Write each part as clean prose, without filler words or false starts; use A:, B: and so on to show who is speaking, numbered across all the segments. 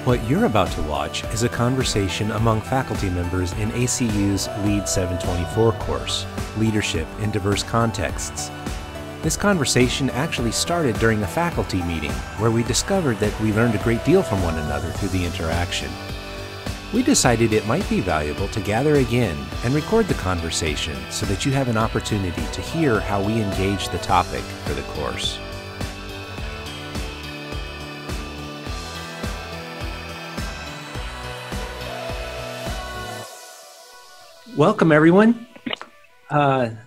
A: What you're about to watch is a conversation among faculty members in ACU's LEAD724 course, Leadership in Diverse Contexts. This conversation actually started during a faculty meeting where we discovered that we learned a great deal from one another through the interaction. We decided it might be valuable to gather again and record the conversation so that you have an opportunity to hear how we engage the topic for the course. Welcome, everyone, I'm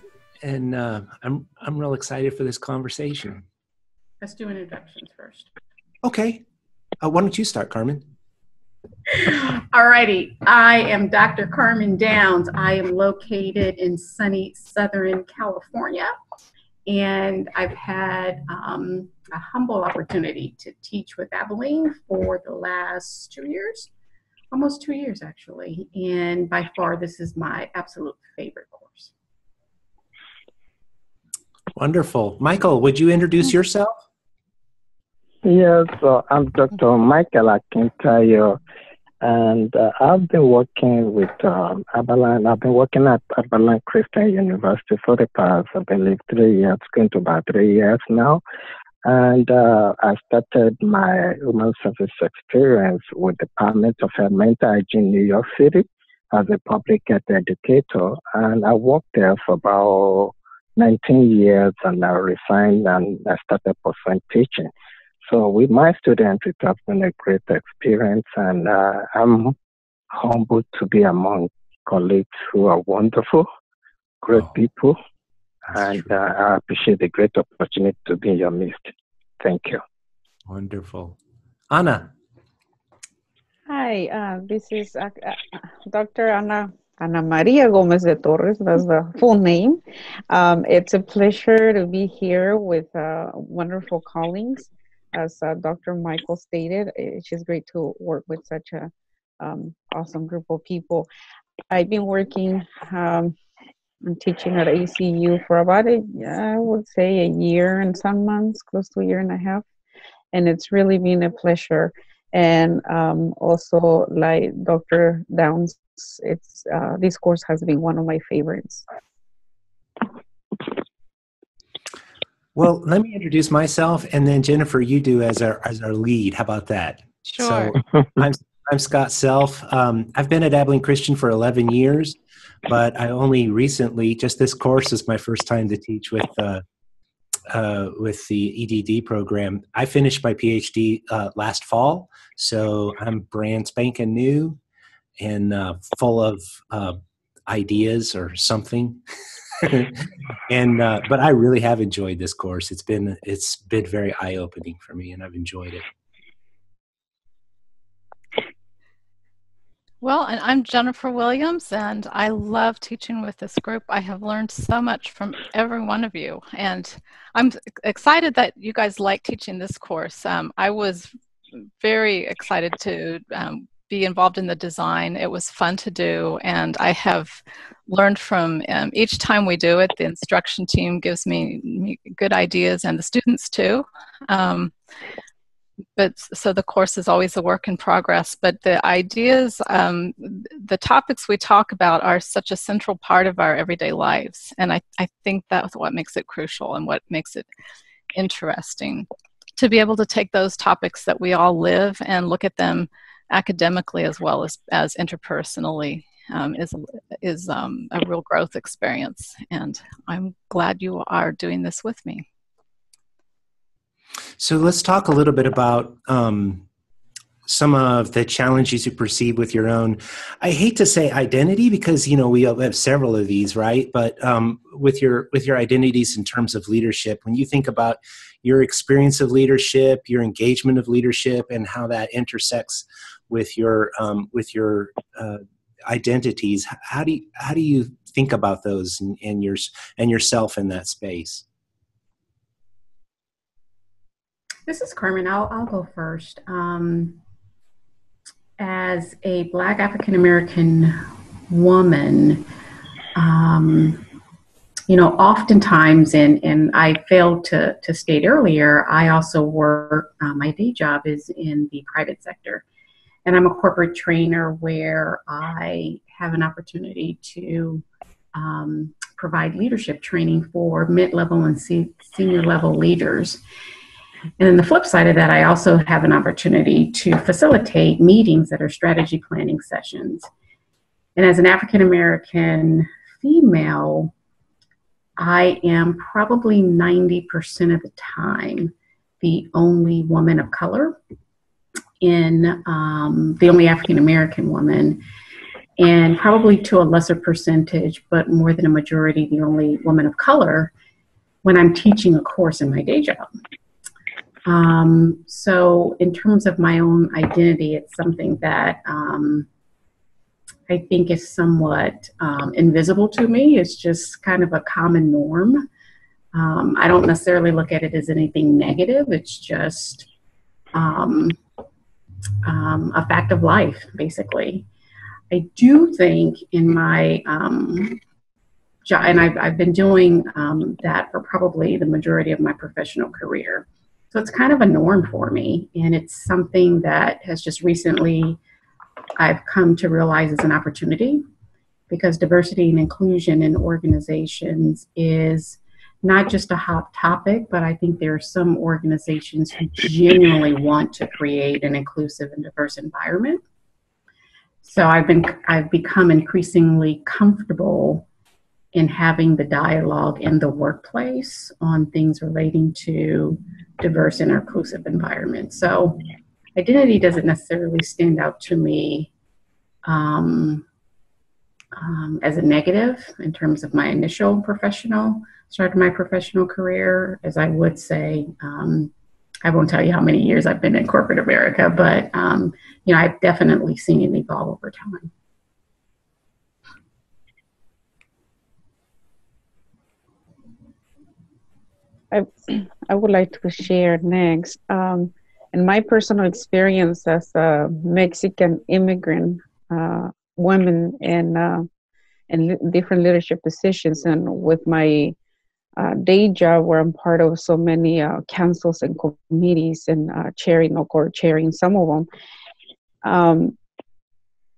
A: real excited for this conversation.
B: Let's do introductions first.
A: Okay, why don't you start, Carmen?
B: All righty, I am Dr. Carmen Downs. I am located in sunny Southern California, and I've had a humble opportunity to teach with Abilene for the last 2 years. Almost 2 years, actually, and by far this is my absolute favorite course.
A: Wonderful. Michael, would you introduce yourself?
C: Yes, I'm Dr. Michael Akintayo, and I've been working with Abilene. I've been working at Abilene Christian University for the past, I believe, 3 years, going to about 3 years now. And I started my human service experience with the Department of Mental Hygiene in New York City as a public health educator. And I worked there for about 19 years, and I resigned and I started pursuing teaching. So with my students, it has been a great experience, and I'm humbled to be among colleagues who are wonderful, great people. And I appreciate the great opportunity to be in your midst. Thank you.
A: Wonderful. Ana.
D: Hi, this is Dr. Ana Maria Gomez de Torres. That's the full name. It's a pleasure to be here with wonderful colleagues. As Dr. Michael stated, it's just great to work with such a awesome group of people. I've been working I'm teaching at ACU for about I would say a year and some months, close to a year and a half. And it's really been a pleasure. And also, like Dr. Downs, this course has been one of my favorites.
A: Well, let me introduce myself, and then Jennifer, you do as our lead. How about that?
B: Sure.
A: So I'm Scott Self. I've been at Abilene Christian for 11 years. But I only recently, just this course is my first time to teach with the EDD program. I finished my PhD last fall, so I'm brand spanking new and full of ideas or something. But I really have enjoyed this course. It's been very eye-opening for me, and I've enjoyed it.
E: Well, and I'm Jennifer Williams, and I love teaching with this group. I have learned so much from every one of you, and I'm excited that you guys like teaching this course. I was very excited to be involved in the design. It was fun to do, and I have learned from each time we do it. The instruction team gives me good ideas, and the students too. But so the course is always a work in progress, but the ideas, the topics we talk about are such a central part of our everyday lives. And I think that's what makes it crucial and what makes it interesting to be able to take those topics that we all live and look at them academically as well as interpersonally is a real growth experience. And I'm glad you are doing this with me.
A: So let's talk a little bit about some of the challenges you perceive with your own, I hate to say identity because, you know, we have several of these, right? But with your identities in terms of leadership, when you think about your experience of leadership, your engagement of leadership, and how that intersects with your identities, how do you think about those and yourself in that space?
B: This is Carmen. I'll go first. as a Black African American woman, oftentimes, and I failed to state earlier, I also work, my day job is in the private sector. And I'm a corporate trainer where I have an opportunity to provide leadership training for mid-level and senior level leaders. And then the flip side of that, I also have an opportunity to facilitate meetings that are strategy planning sessions. And as an African American female, I am probably 90% of the time the only woman of color in the only African American woman, and probably to a lesser percentage, but more than a majority, the only woman of color when I'm teaching a course in my day job. So in terms of my own identity, it's something that I think is somewhat invisible to me. It's just kind of a common norm. I don't necessarily look at it as anything negative. It's just a fact of life, basically. I do think in my job, and I've been doing that for probably the majority of my professional career. So it's kind of a norm for me, and it's something that has just recently I've come to realize is an opportunity, because diversity and inclusion in organizations is not just a hot topic, but I think there are some organizations who genuinely want to create an inclusive and diverse environment. So I've become increasingly comfortable in having the dialogue in the workplace on things relating to diverse and inclusive environments. So identity doesn't necessarily stand out to me as a negative in terms of my initial start of my professional career, as I would say, I won't tell you how many years I've been in corporate America, but I've definitely seen it evolve over time.
D: I would like to share next. In my personal experience as a Mexican immigrant woman in different leadership positions, and with my day job where I'm part of so many councils and committees and chairing or co-chairing some of them,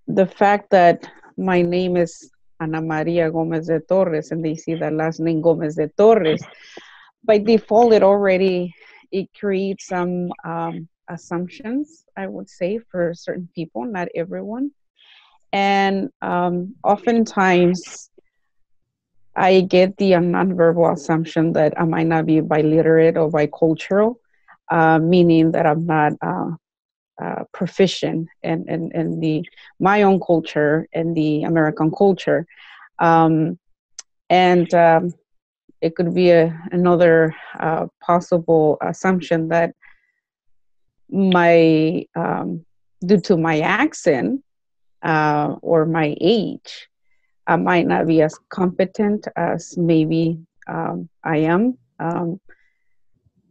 D: the fact that my name is Ana Maria Gomez de Torres and they see the last name Gomez de Torres, by default it creates some assumptions, I would say, for certain people, not everyone. And oftentimes I get the nonverbal assumption that I might not be biliterate or bicultural, meaning that I'm not proficient in my own culture and the American culture. It could be another possible assumption that due to my accent or my age, I might not be as competent as maybe I am.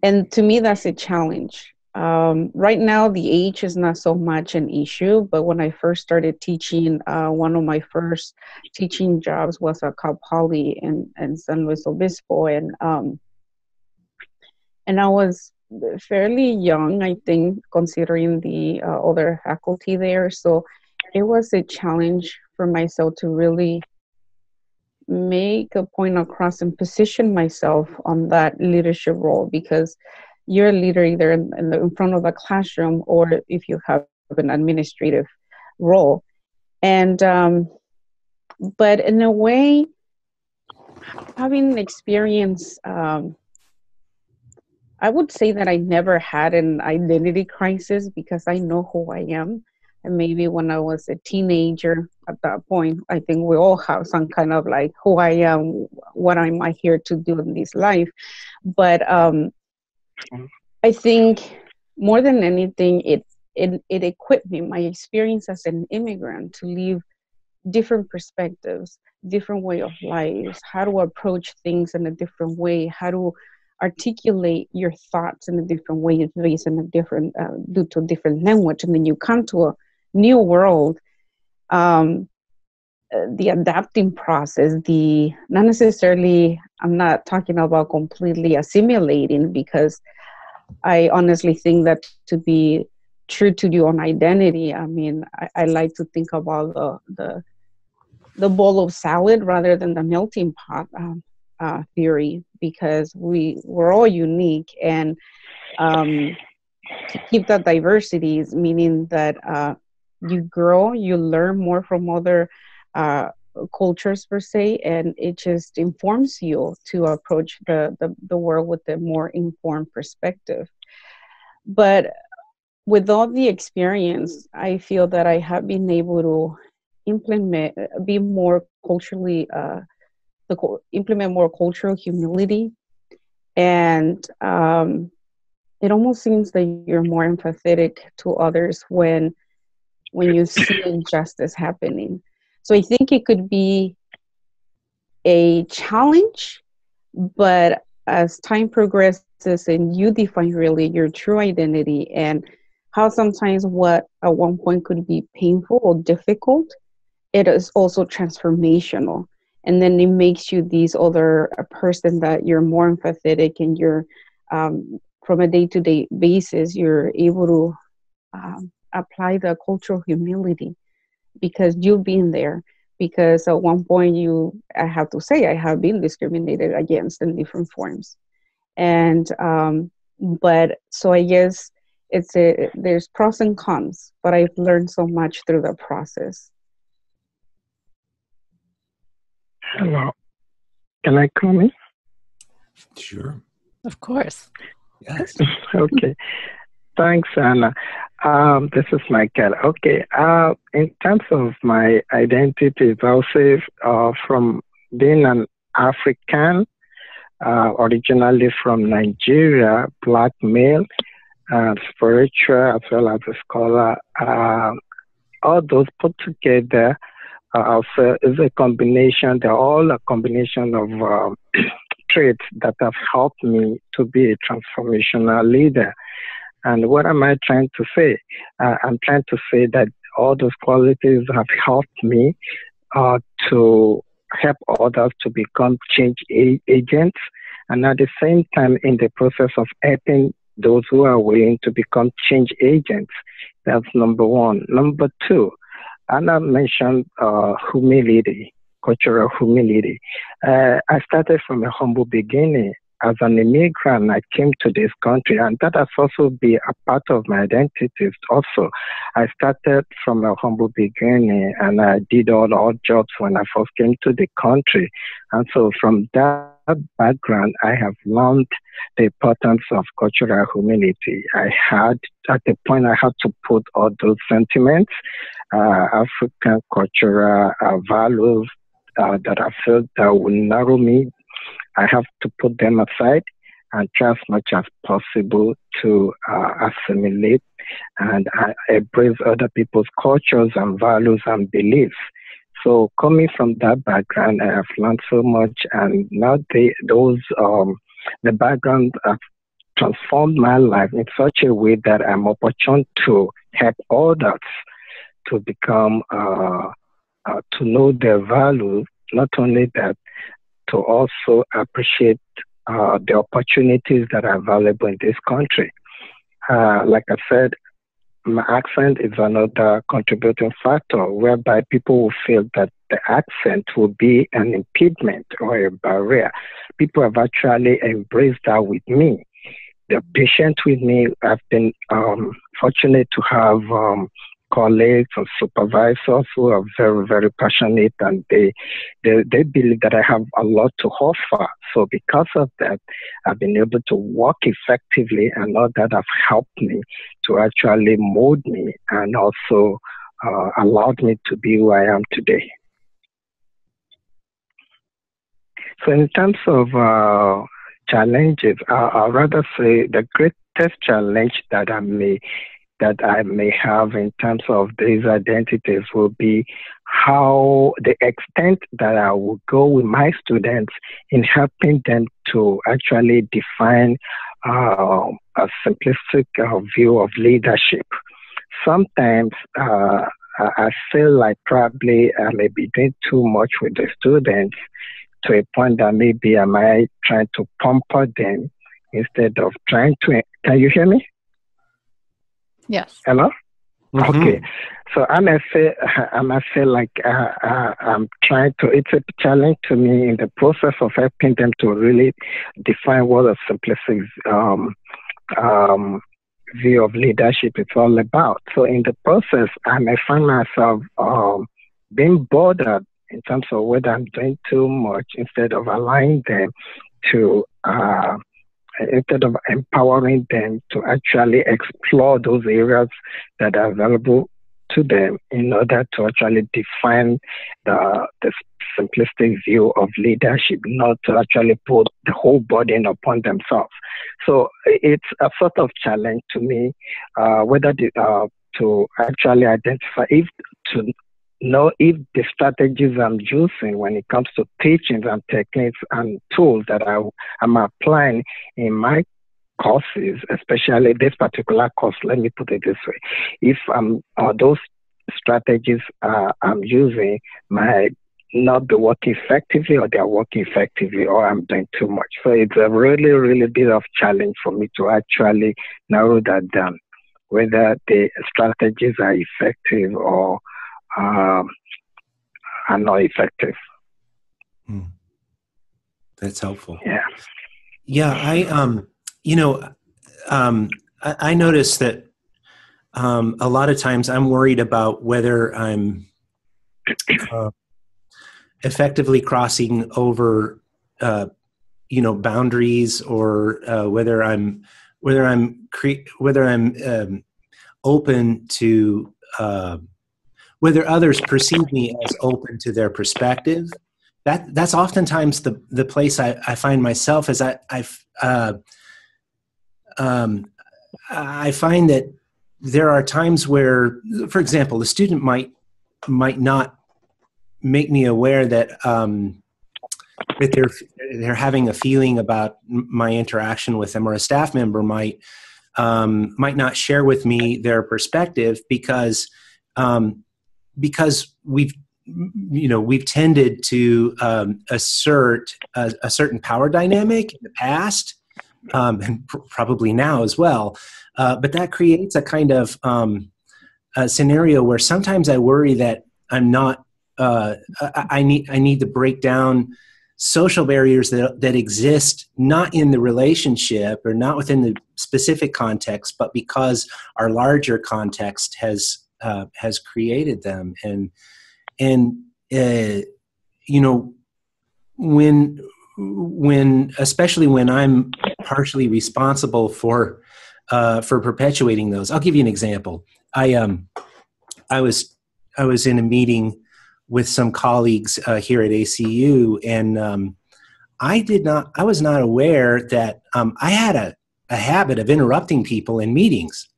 D: And to me, that's a challenge. Right now, the age is not so much an issue, but when I first started teaching, one of my first teaching jobs was at Cal Poly in San Luis Obispo, and I was fairly young, I think, considering the other faculty there. So it was a challenge for myself to really make a point across and position myself on that leadership role, because you're a leader either in front of the classroom or if you have an administrative role. And but in a way, having experience, I would say that I never had an identity crisis because I know who I am. And maybe when I was a teenager at that point, I think we all have some kind of like who I am, what am I here to do in this life. But I think more than anything, it equipped me, my experience as an immigrant, to live different perspectives, different way of life, how to approach things in a different way, how to articulate your thoughts in a different way, based on a different, due to a different language. And then you come to new world, the adapting process, not necessarily, I'm not talking about completely assimilating, because I honestly think that to be true to your own identity, I mean, I like to think about the bowl of salad rather than the melting pot theory, because we're all unique, and to keep that diversity is meaning that you grow, you learn more from other cultures per se, and it just informs you to approach the world with a more informed perspective. But with all the experience, I feel that I have been able to be more culturally, implement more cultural humility, and it almost seems that you're more empathetic to others when you see injustice happening. So I think it could be a challenge, but as time progresses and you define really your true identity, and how sometimes what at one point could be painful or difficult, it is also transformational. And then it makes you a person that you're more empathetic, and you're from a day-to-day basis, you're able to apply the cultural humility because you've been there. Because at one point I have to say, I have been discriminated against in different forms. And, but so I guess there's pros and cons, but I've learned so much through the process.
C: Hello. Can I come in?
A: Sure.
E: Of course.
A: Yes.
C: Okay. Thanks, Anna. This is Michael. Okay. In terms of my identity, I'll say from being an African, originally from Nigeria, Black male, spiritual as well as a scholar, all those put together also is a combination. They're all a combination of traits that have helped me to be a transformational leader. And what am I trying to say? I'm trying to say that all those qualities have helped me to help others to become change agents, and at the same time in the process of helping those who are willing to become change agents. That's number one. Number two, Anna mentioned humility, cultural humility. I started from a humble beginning. As an immigrant, I came to this country, and that has also been a part of my identity. Also, I started from a humble beginning, and I did all jobs when I first came to the country. And so from that background, I have learned the importance of cultural humility. At the point, I had to put all those sentiments, African cultural values that I felt that would narrow me. I have to put them aside and try as much as possible to assimilate and embrace other people's cultures and values and beliefs. So coming from that background, I have learned so much, and now the background have transformed my life in such a way that I'm opportune to help others to become, to know their values, not only that, to also appreciate the opportunities that are available in this country. Like I said, my accent is another contributing factor whereby people will feel that the accent will be an impediment or a barrier. People have actually embraced that with me. They're patient with me. I've been fortunate to have colleagues and supervisors who are very, very passionate, and they believe that I have a lot to offer. So because of that, I've been able to work effectively, and all that have helped me to actually mold me and also allowed me to be who I am today. So in terms of challenges, I'd rather say the greatest challenge that I may have in terms of these identities will be how the extent that I will go with my students in helping them to actually define a simplistic view of leadership. sometimes I feel like probably I may be doing too much with the students to a point that maybe I might try to pamper them instead of trying to. Can you hear me?
E: Yes.
C: Hello?
A: Mm-hmm.
C: Okay. So I may feel like I'm trying to, it's a challenge to me in the process of helping them to really define what a simplistic view of leadership is all about. So in the process, I may find myself being bothered in terms of whether I'm doing too much instead of allowing them to, instead of empowering them to actually explore those areas that are available to them in order to actually define the simplistic view of leadership, not to actually put the whole burden upon themselves. So it's a sort of challenge to me, whether to actually identify to know if the strategies I'm using when it comes to teachings and techniques and tools that I'm applying in my courses, especially this particular course, let me put it this way. If those strategies I'm using might not be working effectively, or they're working effectively, or I'm doing too much. So it's a really, really bit of challenge for me to actually narrow that down, whether the strategies are effective or are not effective.
A: That's helpful.
C: Yeah.
A: Yeah, I noticed that a lot of times I'm worried about whether I'm effectively crossing over, boundaries, or whether I'm open to whether others perceive me as open to their perspective. That's oftentimes the place I find myself, as I find that there are times where, for example, the student might not make me aware that that they're having a feeling about my interaction with them, or a staff member might not share with me their perspective because we've tended to assert a certain power dynamic in the past, and probably now as well. But that creates a kind of a scenario where sometimes I worry that I'm not. I need to break down social barriers that exist not in the relationship or not within the specific context, but because our larger context has created them. And when especially when I'm partially responsible for perpetuating those. I'll give you an example. I was in a meeting with some colleagues here at ACU, and I was not aware that I had a habit of interrupting people in meetings.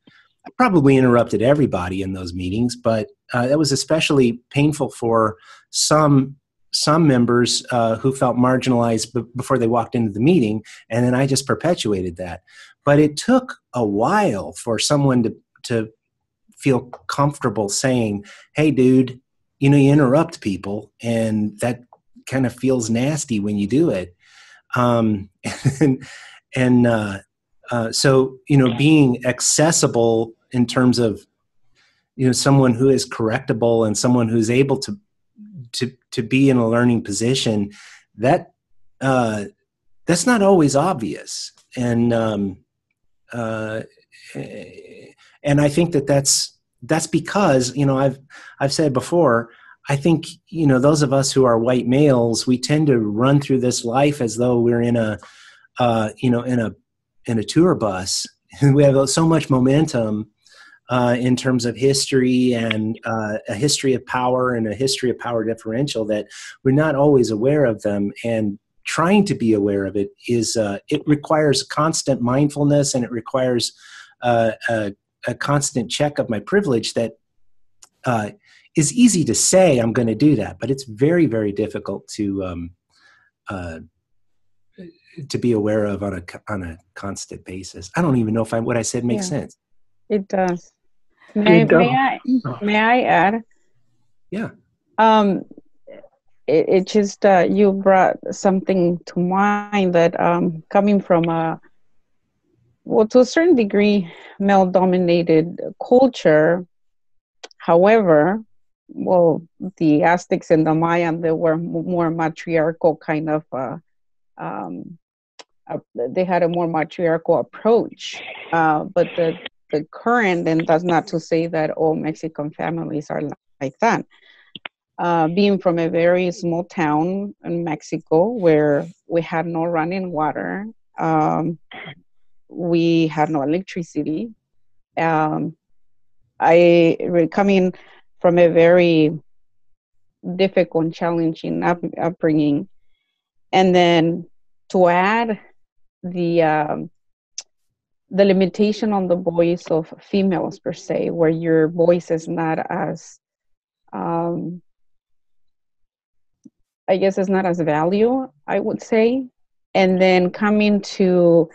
A: I probably interrupted everybody in those meetings, but that was especially painful for some members who felt marginalized before they walked into the meeting, and then I just perpetuated that. But it took a while for someone to feel comfortable saying, "Hey, dude, you interrupt people, and that kind of feels nasty when you do it." So being accessible in terms of someone who is correctable and someone who's able to be in a learning position, that's not always obvious, and I think that's because I've said before, I think those of us who are white males, we tend to run through this life as though we're in a tour bus. We have so much momentum in terms of history and a history of power and a history of power differential that we're not always aware of them. And trying to be aware of it it requires constant mindfulness, and it requires a constant check of my privilege that is easy to say I'm going to do that, but it's very, very difficult to be aware of on a constant basis. I don't even know if what I said makes sense.
D: It does. May,
C: You
D: may
C: go.
D: I
C: Oh,
D: may I add?
A: Yeah.
D: Um, it just you brought something to mind that coming from a well, to a certain degree, male-dominated culture. However, well, the Aztecs and the Mayan, they were more matriarchal kind of. Um, they had a more matriarchal approach. But the current, and that's not to say that all Mexican families are like that. Being from a very small town in Mexico where we had no running water, we had no electricity. Um, coming from a very difficult, challenging upbringing, and then to add the the limitation on the voice of females per se, where your voice is not as um, I guess it's not as value, I would say. And then coming to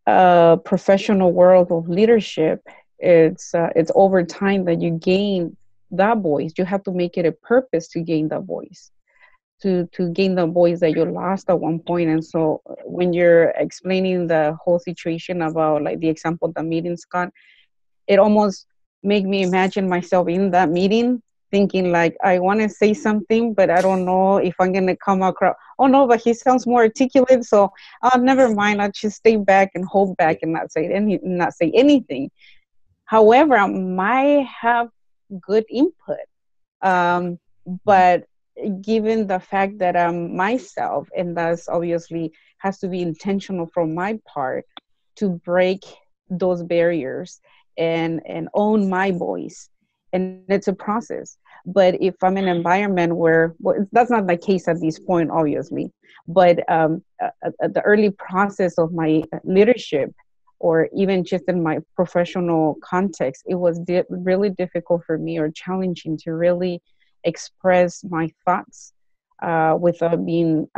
D: a professional world of leadership, it's over time that you gain that voice. You have to make it a purpose to gain that voice, to gain the voice that you lost at one point. And so when you're explaining the whole situation about like the example of the meeting, Scott, it almost made me imagine myself in that meeting thinking like, I want to say something, but I don't know if I'm going to come across, oh no, but he sounds more articulate. So never mind. I'll just stay back and hold back and not say anything. However, I might have good input. But given the fact that I'm myself, and that's obviously has to be intentional from my part to break those barriers and own my voice. And it's a process. But if I'm in an environment where, well, that's not the case at this point, obviously, but at the early process of my leadership, or even just in my professional context, it was really difficult for me or challenging to really express my thoughts without being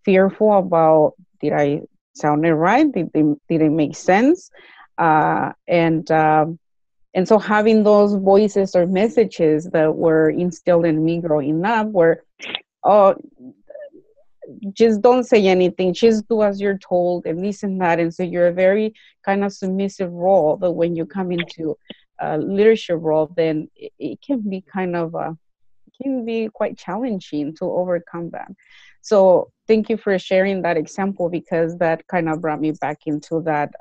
D: fearful about, did I sound it right? Did it make sense? And so having those voices or messages that were instilled in me growing up were, oh, just don't say anything, just do as you're told, and this and that. And so you're a very kind of submissive role, but when you come into a leadership role, then it can be kind of can be quite challenging to overcome that. So thank you for sharing that example, because that kind of brought me back into that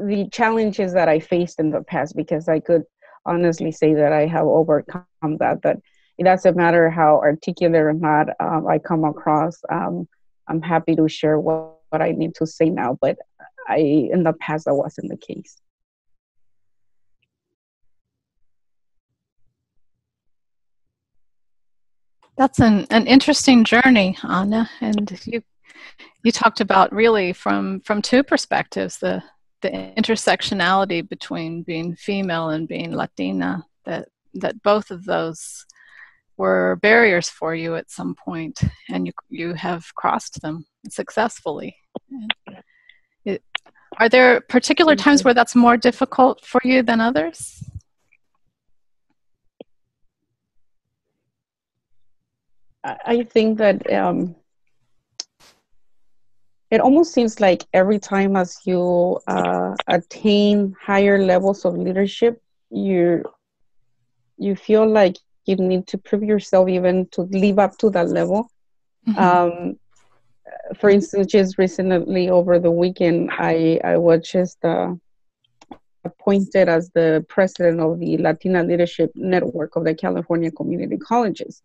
D: the challenges that I faced in the past, because I could honestly say that I have overcome that it doesn't matter how articulate or not I come across. I'm happy to share what I need to say now, but in the past that wasn't the case.
E: That's an interesting journey, Anna, and you talked about really from two perspectives, the intersectionality between being female and being Latina, that both of those were barriers for you at some point, and you have crossed them successfully. Are there particular times where that's more difficult for you than others?
D: I think that it almost seems like every time as you attain higher levels of leadership, you feel like you need to prove yourself even to live up to that level. Mm-hmm. For instance, just recently over the weekend, I was just appointed as the president of the Latina Leadership Network of the California Community Colleges.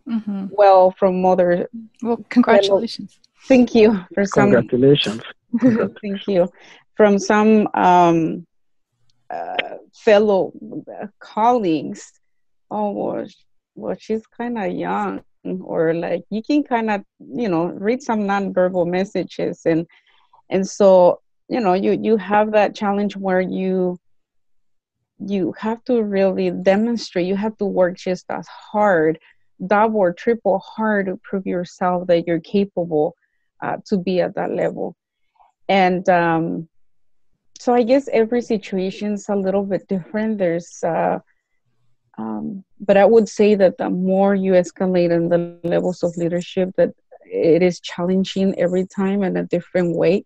D: Mm-hmm. Well, from other...
E: Well, congratulations.
D: Thank you.
C: Congratulations.
D: Thank you. From some fellow colleagues, oh, well, she's kind of young, or like you can kind of, read some nonverbal messages. And so, you have that challenge where you have to really demonstrate, you have to work just as hard, double or triple hard to prove yourself that you're capable to be at that level. And So I guess every situation is a little bit different. But I would say that the more you escalate in the levels of leadership, that it is challenging every time in a different way.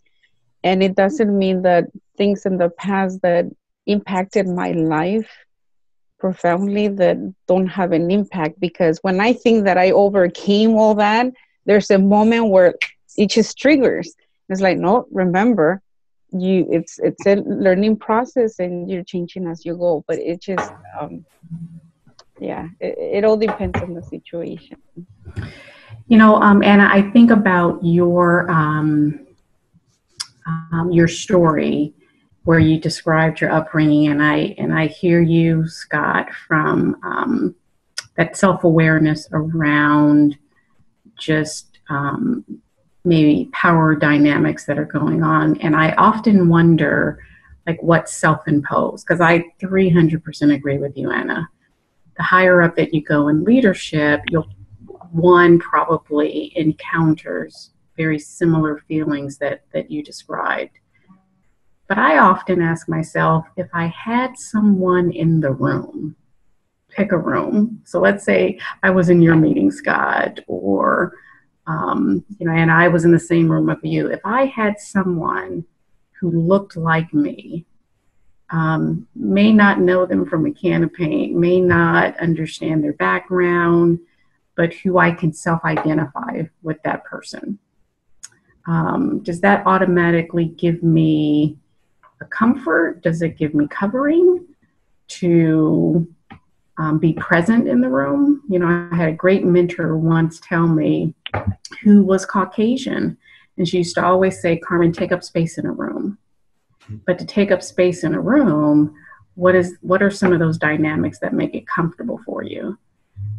D: And it doesn't mean that things in the past that impacted my life profoundly that don't have an impact, because when I think that I overcame all that, there's a moment where it just triggers. It's like, no, remember, it's a learning process and you're changing as you go. But it just it all depends on the situation.
B: Anna, I think about your story where you described your upbringing, and I hear you, Scott, from that self-awareness around just maybe power dynamics that are going on. And I often wonder, like, what's self-imposed? Because I 300% agree with you, Anna. The higher up that you go in leadership, one probably encounters very similar feelings that you described. But I often ask myself, if I had someone in the room, pick a room. So let's say I was in your meeting, Scott, or, and I was in the same room with you. If I had someone who looked like me, may not know them from a can of paint, may not understand their background, but who I can self-identify with that person. Does that automatically give me a comfort? Does it give me covering to be present in the room? I had a great mentor once tell me, who was Caucasian, and she used to always say, Carmen, take up space in a room. But to take up space in a room, what are some of those dynamics that make it comfortable for you?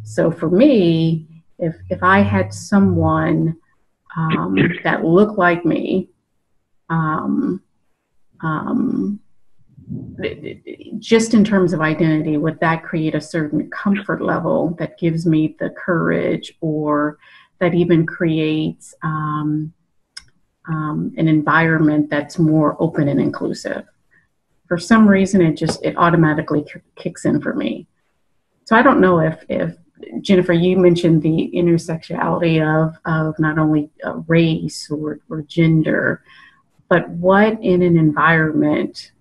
B: So for me, if I had someone that looked like me, just in terms of identity, would that create a certain comfort level that gives me the courage, or that even creates an environment that's more open and inclusive? For some reason, it automatically kicks in for me. So I don't know if Jennifer, you mentioned the intersectionality of not only race or gender, but what in an environment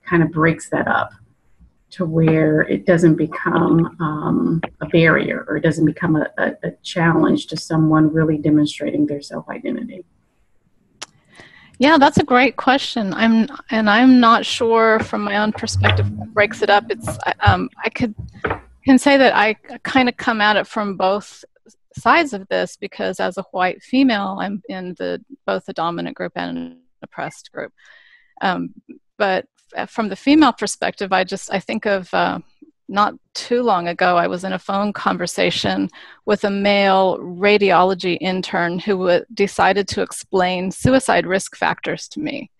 B: kind of breaks that up to where it doesn't become a barrier, or it doesn't become a challenge to someone really demonstrating their self-identity?
E: Yeah, that's a great question. I'm not sure from my own perspective what breaks it up. I can say that I kind of come at it from both sides of this, because as a white female, I'm in both the dominant group and an oppressed group. But from the female perspective, I think of not too long ago, I was in a phone conversation with a male radiology intern who decided to explain suicide risk factors to me.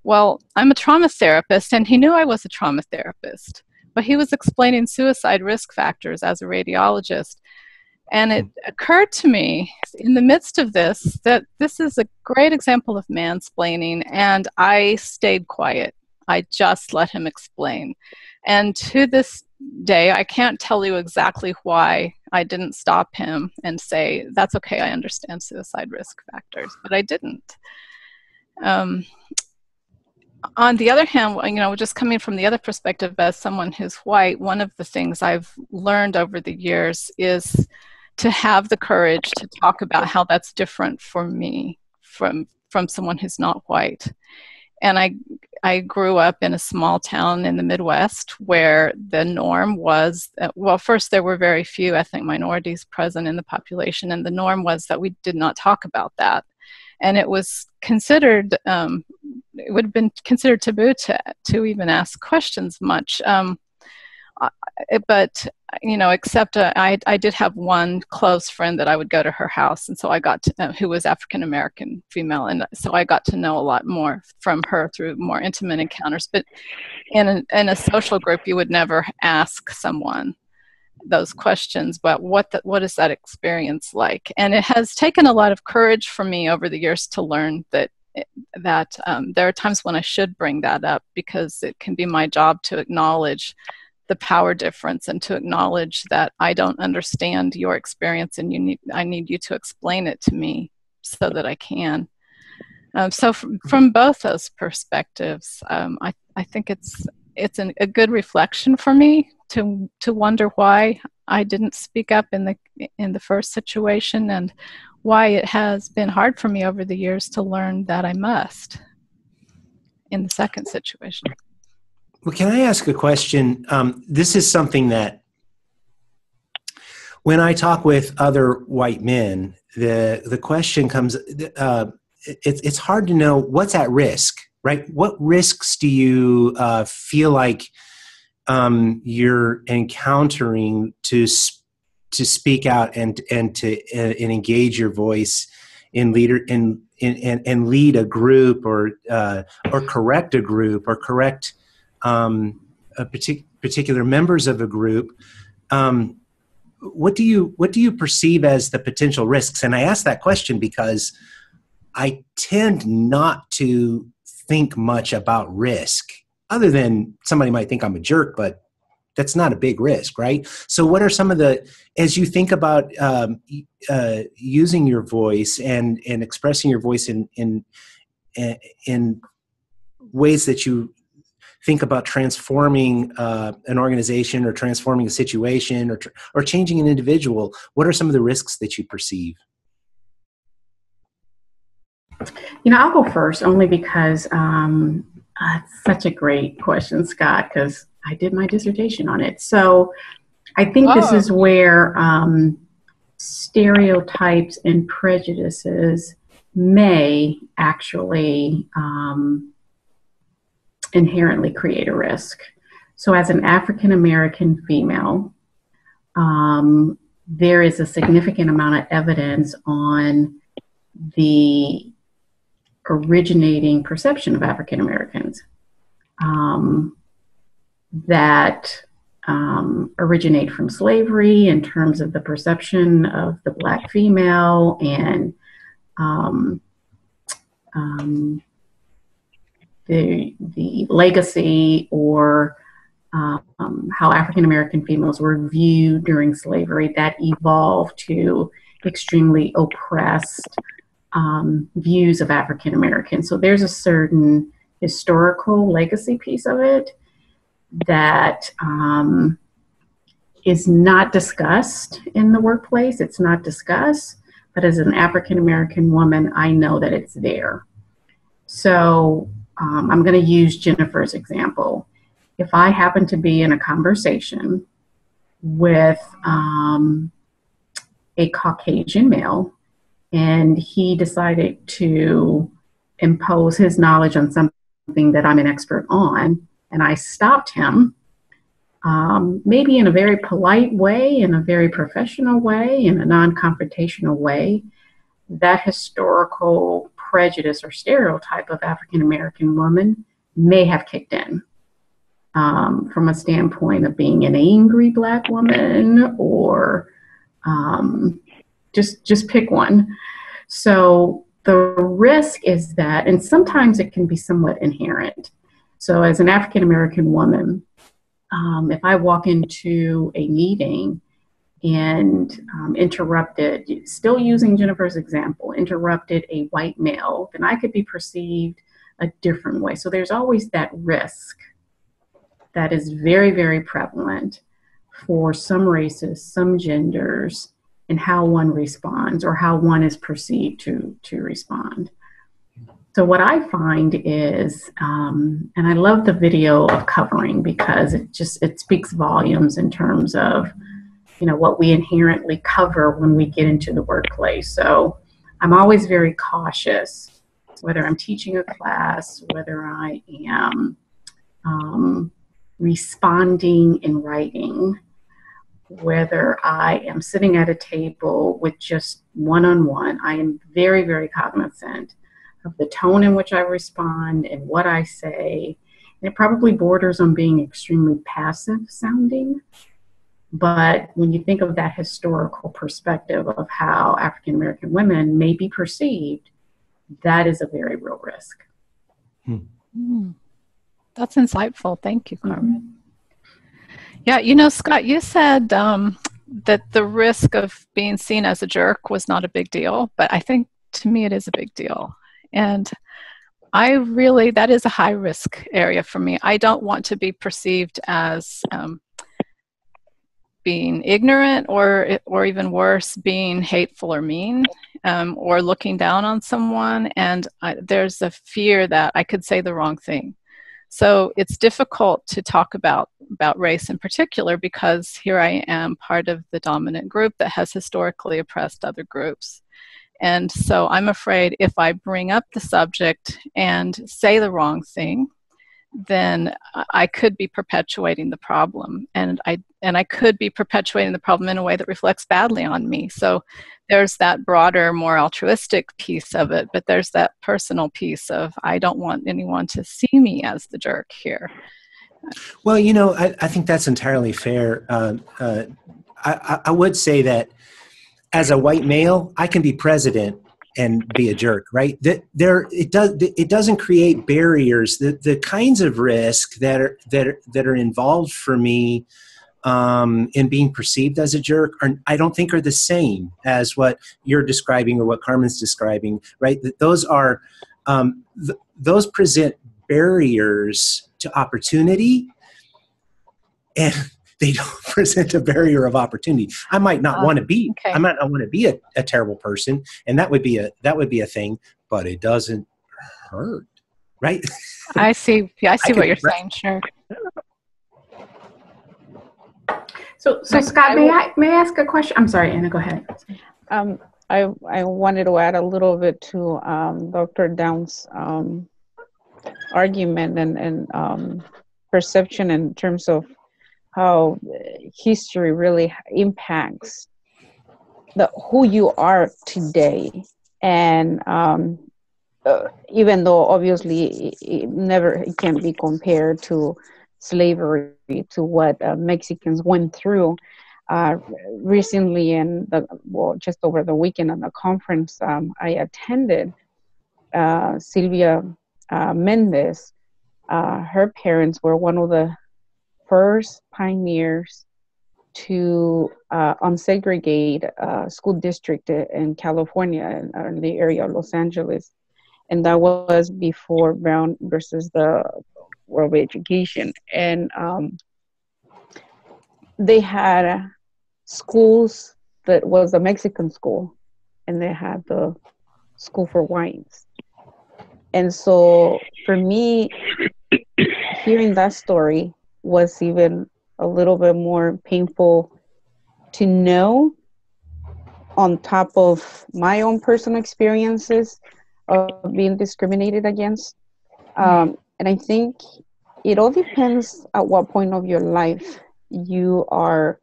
E: Well, I'm a trauma therapist, and he knew I was a trauma therapist, but he was explaining suicide risk factors as a radiologist. And it occurred to me in the midst of this that this is a great example of mansplaining, and I stayed quiet. I just let him explain. And to this day, I can't tell you exactly why I didn't stop him and say, that's okay, I understand suicide risk factors, but I didn't. On the other hand, just coming from the other perspective as someone who's white, one of the things I've learned over the years is to have the courage to talk about how that's different for me from someone who's not white. And I grew up in a small town in the Midwest where the norm was, well, first there were very few ethnic minorities present in the population, and the norm was that we did not talk about that. And it was considered, it would have been considered taboo to even ask questions much. But, except I did have one close friend that I would go to her house, and so I got to, who was African-American female, and so I got to know a lot more from her through more intimate encounters. But in a social group, you would never ask someone those questions, but what is that experience like? And it has taken a lot of courage for me over the years to learn that there are times when I should bring that up, because it can be my job to acknowledge the power difference and to acknowledge that I don't understand your experience, and I need you to explain it to me so that I can. So from both those perspectives, I think it's a good reflection for me to wonder why I didn't speak up in the first situation, and why it has been hard for me over the years to learn that I must in the second situation.
A: Well, can I ask a question? This is something that when I talk with other white men, the question comes, it's hard to know what's at risk, right? What risks do you feel like you're encountering to speak out and to engage your voice in and lead a group, or correct a group, or correct particular members of a group? What do you perceive as the potential risks? And I ask that question because I tend not to think much about risk, other than somebody might think I'm a jerk, but that's not a big risk, right? So what are some of as you think about using your voice and expressing your voice in ways that you think about transforming an organization, or transforming a situation, or changing an individual, what are some of the risks that you perceive?
B: I'll go first, only because it's such a great question, Scott, because I did my dissertation on it. So I think this is where stereotypes and prejudices may actually inherently create a risk. So as an African-American female, there is a significant amount of evidence on the originating perception of African Americans that originate from slavery, in terms of the perception of the Black female, and the legacy, or how African American females were viewed during slavery, that evolved to extremely oppressed views of African Americans. So there's a certain historical legacy piece of it that is not discussed in the workplace. It's not discussed, but as an African American woman, I know that it's there. So I'm going to use Jennifer's example. If I happen to be in a conversation with a Caucasian male, and he decided to impose his knowledge on something that I'm an expert on, and I stopped him, maybe in a very polite way, in a very professional way, in a non-confrontational way, that historical prejudice or stereotype of African American woman may have kicked in from a standpoint of being an angry Black woman, or just pick one. So the risk is that, and sometimes it can be somewhat inherent. So as an African American woman, if I walk into a meeting and interrupted, still using Jennifer's example, interrupted a white male, then I could be perceived a different way. So there's always that risk that is very, very prevalent for some races, some genders, and how one responds, or how one is perceived to respond. So what I find is, and I love the video of covering, because it speaks volumes in terms of, what we inherently cover when we get into the workplace. So I'm always very cautious, whether I'm teaching a class, whether I am responding in writing, whether I am sitting at a table with just one-on-one. I am very, very cognizant of the tone in which I respond and what I say. And it probably borders on being extremely passive sounding. But when you think of that historical perspective of how African American women may be perceived, that is a very real risk.
E: That's insightful. Thank you, Carmen. Yeah, you know, Scott, you said that the risk of being seen as a jerk was not a big deal, but I think to me it is a big deal. And that is a high risk area for me. I don't want to be perceived as being ignorant or even worse, being hateful or mean, or looking down on someone. And there's a fear that I could say the wrong thing. So it's difficult to talk about race in particular, because here I am part of the dominant group that has historically oppressed other groups. And so I'm afraid if I bring up the subject and say the wrong thing, then I could be perpetuating the problem, and I could be perpetuating the problem in a way that reflects badly on me. So there's that broader, more altruistic piece of it, but there's that personal piece of I don't want anyone to see me as the jerk here.
A: Well, you know, I think that's entirely fair. I would say that as a white male, I can be president and be a jerk, right? It doesn't create barriers. The kinds of risk that are involved for me in being perceived as a jerk I don't think are the same as what you're describing or what Carmen's describing, right? Those present barriers to opportunity, and they don't present a barrier of opportunity. I might not want to be. Okay. I might not want to be a terrible person, and that would be a thing. But it doesn't hurt, right?
E: I see. Yeah, I see what you're saying. Sure.
B: So Scott, may I ask a question? I'm sorry, Anna. Go ahead.
D: I wanted to add a little bit to Dr. Downs' argument and perception in terms of how history really impacts who you are today. And even though obviously it can be compared to slavery, to what Mexicans went through recently, and just over the weekend at the conference I attended, Sylvia Mendez, her parents were one of the first pioneers to unsegregate school district in California, in the area of Los Angeles. And that was before Brown versus the World of Education. And they had schools that was a Mexican school, and they had the school for whites. And so for me, hearing that story was even a little bit more painful to know, on top of my own personal experiences of being discriminated against. And I think it all depends at what point of your life you are,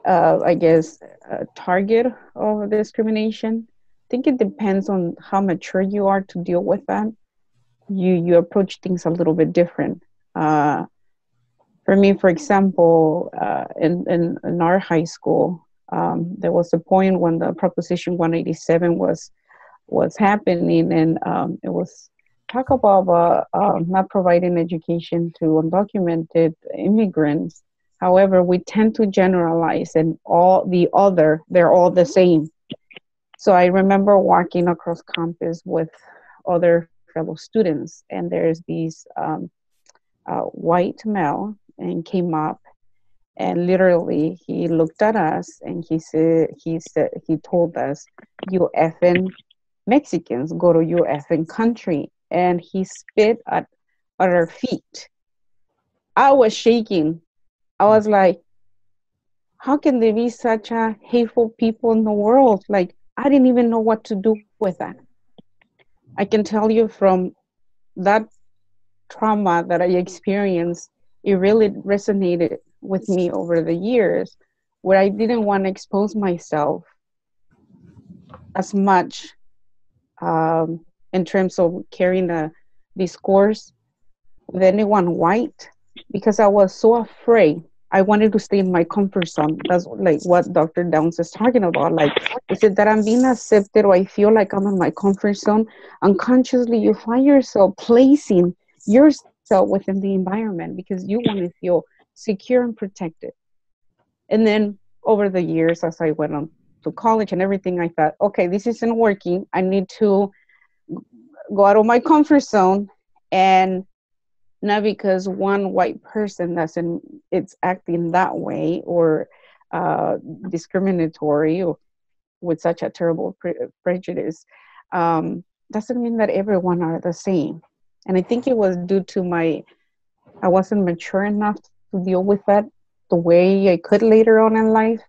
D: I guess, a target of discrimination. I think it depends on how mature you are to deal with that. You approach things a little bit different. For me, for example, in our high school, there was a point when the Proposition 187 was happening, and it was talk about not providing education to undocumented immigrants. However, we tend to generalize, and they're all the same. So I remember walking across campus with other fellow students, and there's these white male, and came up, and literally he looked at us, and he told us, "You effing Mexicans, go to your effing country," and he spit at our feet. I was shaking. I was like, how can there be such a hateful people in the world? Like, I didn't even know what to do with that. I can tell you from that trauma that I experienced, it really resonated with me over the years, where I didn't want to expose myself as much in terms of carrying a discourse with anyone white, because I was so afraid. I wanted to stay in my comfort zone. That's like what Dr. Downs is talking about. Like, is it that I'm being accepted, or I feel like I'm in my comfort zone? Unconsciously, you find yourself placing yourself within the environment because you want to feel secure and protected. And then over the years, as I went on to college and everything, I thought, okay, this isn't working. I need to go out of my comfort zone. And not because one white person it's acting that way or discriminatory or with such a terrible prejudice, doesn't mean that everyone are the same. And I think it was due to I wasn't mature enough to deal with that the way I could later on in life.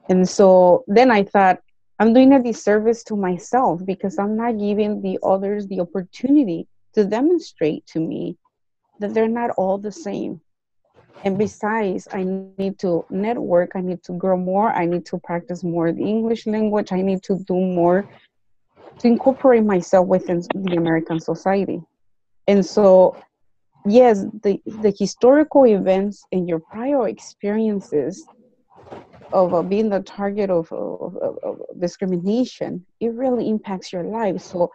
D: And so then I thought, I'm doing a disservice to myself because I'm not giving the others the opportunity to demonstrate to me that they're not all the same. And besides, I need to network, I need to grow more, I need to practice more the English language, I need to do more to incorporate myself within the American society. And so, yes, the historical events and your prior experiences of being the target of discrimination, it really impacts your life. So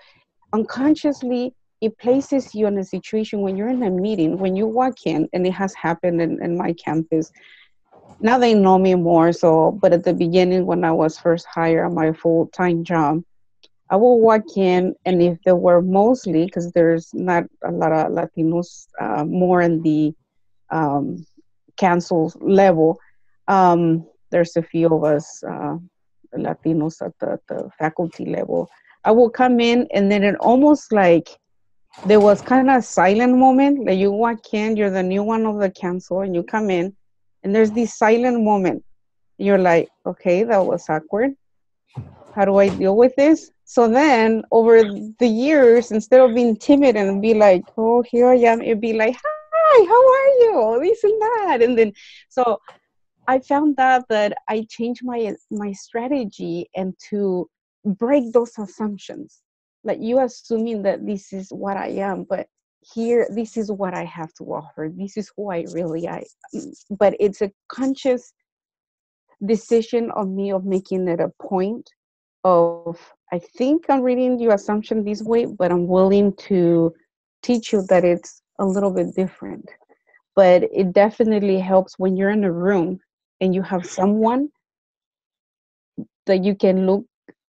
D: unconsciously, it places you in a situation when you're in a meeting, when you walk in, and it has happened in my campus. Now they know me more, but at the beginning when I was first hired on my full-time job, I will walk in, and if there were mostly, because there's not a lot of Latinos more in the council level, there's a few of us Latinos at the faculty level. I will come in, and then it almost like there was kind of a silent moment. Like you walk in, you're the new one of the council, and you come in, and there's this silent moment. You're like, okay, that was awkward. How do I deal with this? So then over the years, instead of being timid and be like, oh, here I am, it'd be like, hi, how are you? This and that. And then, so I found that I changed my strategy and to break those assumptions. Like you assuming that this is what I am, but here, this is what I have to offer. This is who I really am. But it's a conscious decision of me of making it a point of, I think I'm reading your assumption this way, but I'm willing to teach you that it's a little bit different. But it definitely helps when you're in a room and you have someone that you can look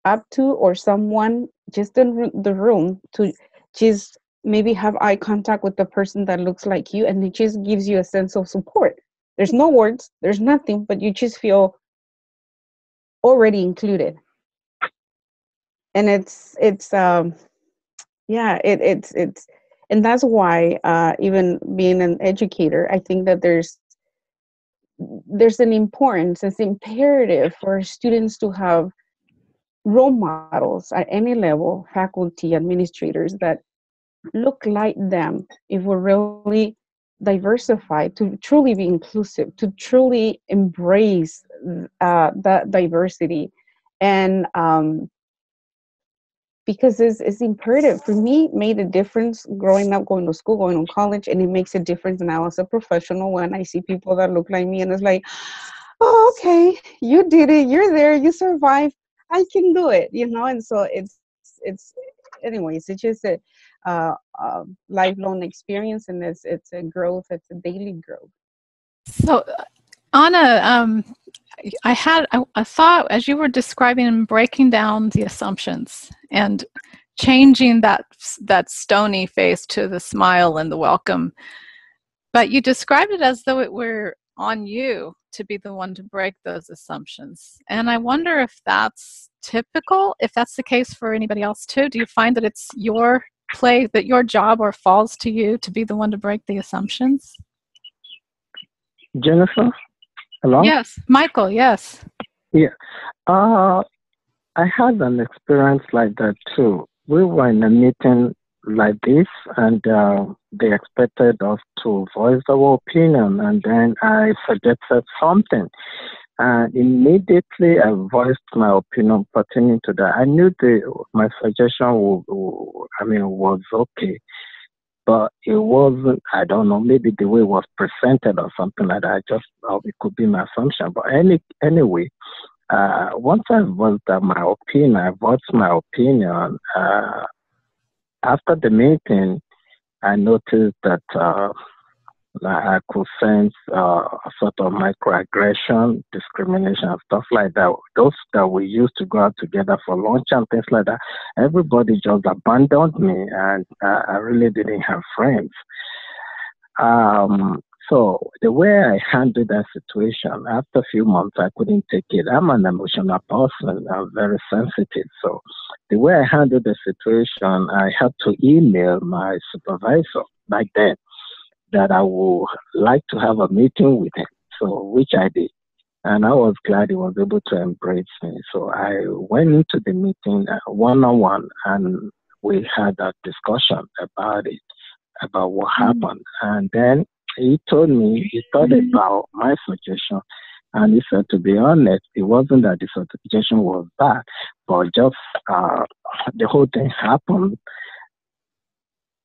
D: up to, or someone just in the room to just maybe have eye contact with the person that looks like you, and it just gives you a sense of support. There's no words, there's nothing, but you just feel already included. And it's and that's why even being an educator, I think that there's an importance, it's imperative for students to have role models at any level, faculty, administrators, that look like them if we're really diversified, to truly be inclusive, to truly embrace that diversity. And because it's imperative. For me, it made a difference growing up, going to school, going to college, and it makes a difference now as a professional when I see people that look like me, and it's like, oh, okay, you did it, you're there, you survived, I can do it, and so it's anyways, it's just a lifelong experience, and it's a growth, it's a daily growth.
E: So Anna, I had a thought as you were describing and breaking down the assumptions and changing that stony face to the smile and the welcome, but you described it as though it were on you to be the one to break those assumptions. And I wonder if that's typical, if that's the case for anybody else too. Do you find that it's your play, that your job or falls to you to be the one to break the assumptions?
C: Jennifer? Hello?
E: Yes, Michael, yes.
C: Yeah. I had an experience like that too. We were in a meeting like this, and they expected us to voice our opinion, and then I suggested something. And immediately I voiced my opinion pertaining to that. I knew my suggestion was okay. but it wasn't, I don't know, maybe the way it was presented or something like that. It could be my assumption. But anyway, once I voiced my opinion, after the meeting, I noticed that I could sense a sort of microaggression, discrimination, and stuff like that. Those that we used to go out together for lunch and things like that, everybody just abandoned me, and I really didn't have friends. So the way I handled that situation, after a few months, I couldn't take it. I'm an emotional person. I'm very sensitive. So the way I handled the situation, I had to email my supervisor back then that I would like to have a meeting with him. So, which I did. And I was glad he was able to embrace me. So I went into the meeting one-on-one, and we had a discussion about it, about what happened. And then he told me, he thought about my suggestion, and he said, to be honest, it wasn't that the suggestion was bad, but just the whole thing happened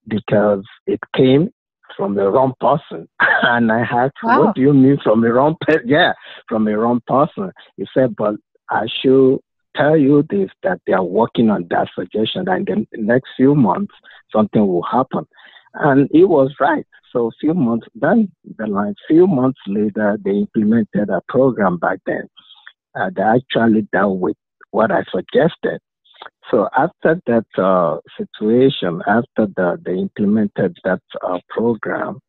C: because it came from the wrong person. And I had,
B: Wow.
C: What do you mean from the wrong person? Yeah, from the wrong person. He said, but I should tell you this, that they are working on that suggestion, and in the next few months, something will happen. And he was right. So a few months later, they implemented a program back then that actually dealt with what I suggested. So after that situation, after they implemented that program,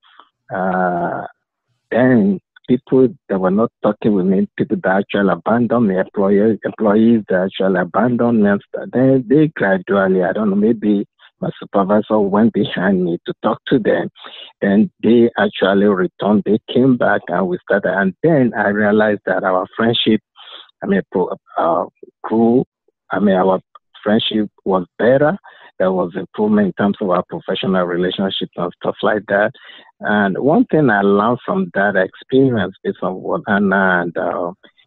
C: then people that were not talking with me, people that actually abandoned me, employees that actually abandoned me, then they gradually, I don't know, maybe my supervisor went behind me to talk to them. Then they actually returned. They came back and we started. And then I realized that our friendship, grew. Our friendship was better. There was improvement in terms of our professional relationships and stuff like that. And one thing I learned from that experience, based on what Anna and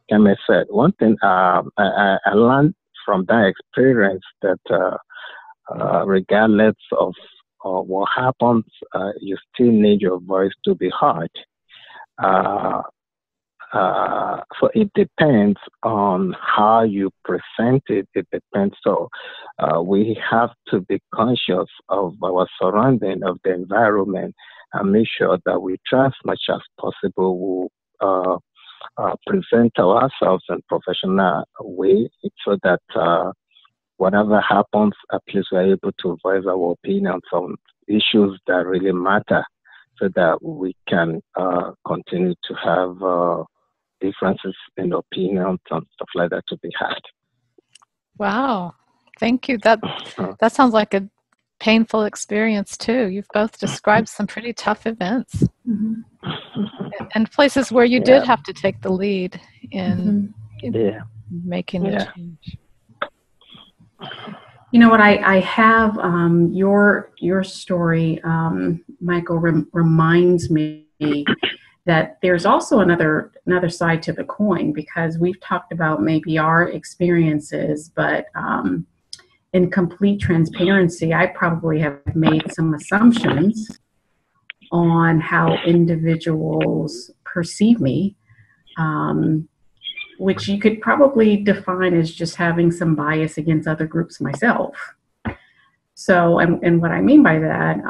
C: Carmen said, one thing I learned from that experience that regardless of what happens, you still need your voice to be heard. So it depends on how you present it. It depends. So we have to be conscious of our surrounding, of the environment, and make sure that we try as much as possible will present ourselves in a professional way, so that whatever happens, at least we're able to voice our opinions on issues that really matter, so that we can continue to have differences in opinions and stuff like that to be had.
E: Wow. Thank you. That sounds like a painful experience too. You've both described some pretty tough events and places where you did have to take the lead in making the change.
B: You know what? I have your story, Michael, reminds me that there's also another side to the coin, because we've talked about maybe our experiences, but in complete transparency, I probably have made some assumptions on how individuals perceive me, which you could probably define as just having some bias against other groups myself. So, and what I mean by that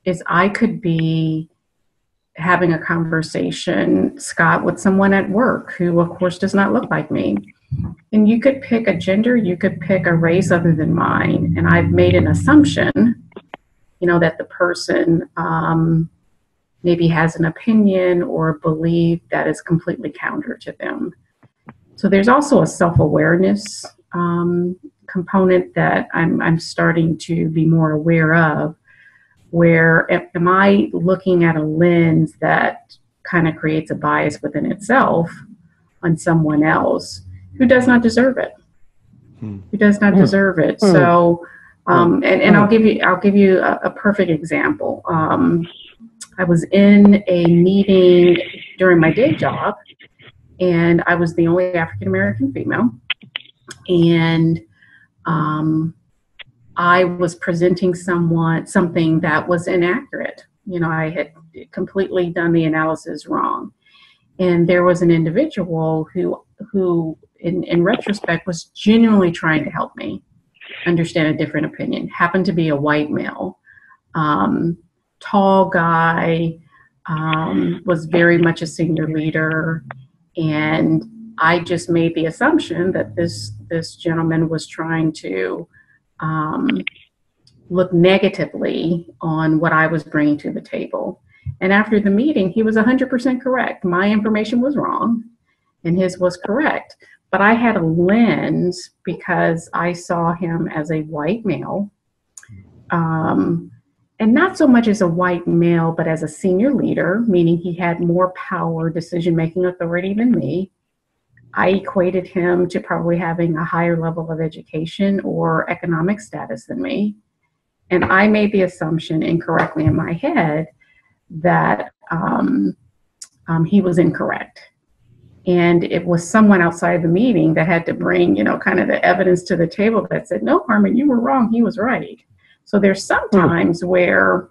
B: is I could be having a conversation, Scott, with someone at work who, of course, does not look like me. And you could pick a gender, you could pick a race other than mine. And I've made an assumption, you know, that the person maybe has an opinion or a belief that is completely counter to them. So there's also a self-awareness component that I'm starting to be more aware of, where am I looking at a lens that kind of creates a bias within itself on someone else who does not deserve it, who does not deserve it. So, and I'll give you a perfect example. I was in a meeting during my day job, and I was the only African-American female. And I was presenting something that was inaccurate. I had completely done the analysis wrong. And there was an individual who in retrospect, was genuinely trying to help me understand a different opinion. Happened to be a white male, tall guy, was very much a senior leader. And I just made the assumption that this gentleman was trying to look negatively on what I was bringing to the table. And after the meeting, he was 100% correct. My information was wrong and his was correct. But I had a lens because I saw him as a white male, and not so much as a white male, but as a senior leader, meaning he had more power, decision-making authority than me. I equated him to probably having a higher level of education or economic status than me. And I made the assumption incorrectly in my head that he was incorrect. And it was someone outside the meeting that had to bring, kind of the evidence to the table that said, no, Carmen, you were wrong. He was right. So there's sometimes where,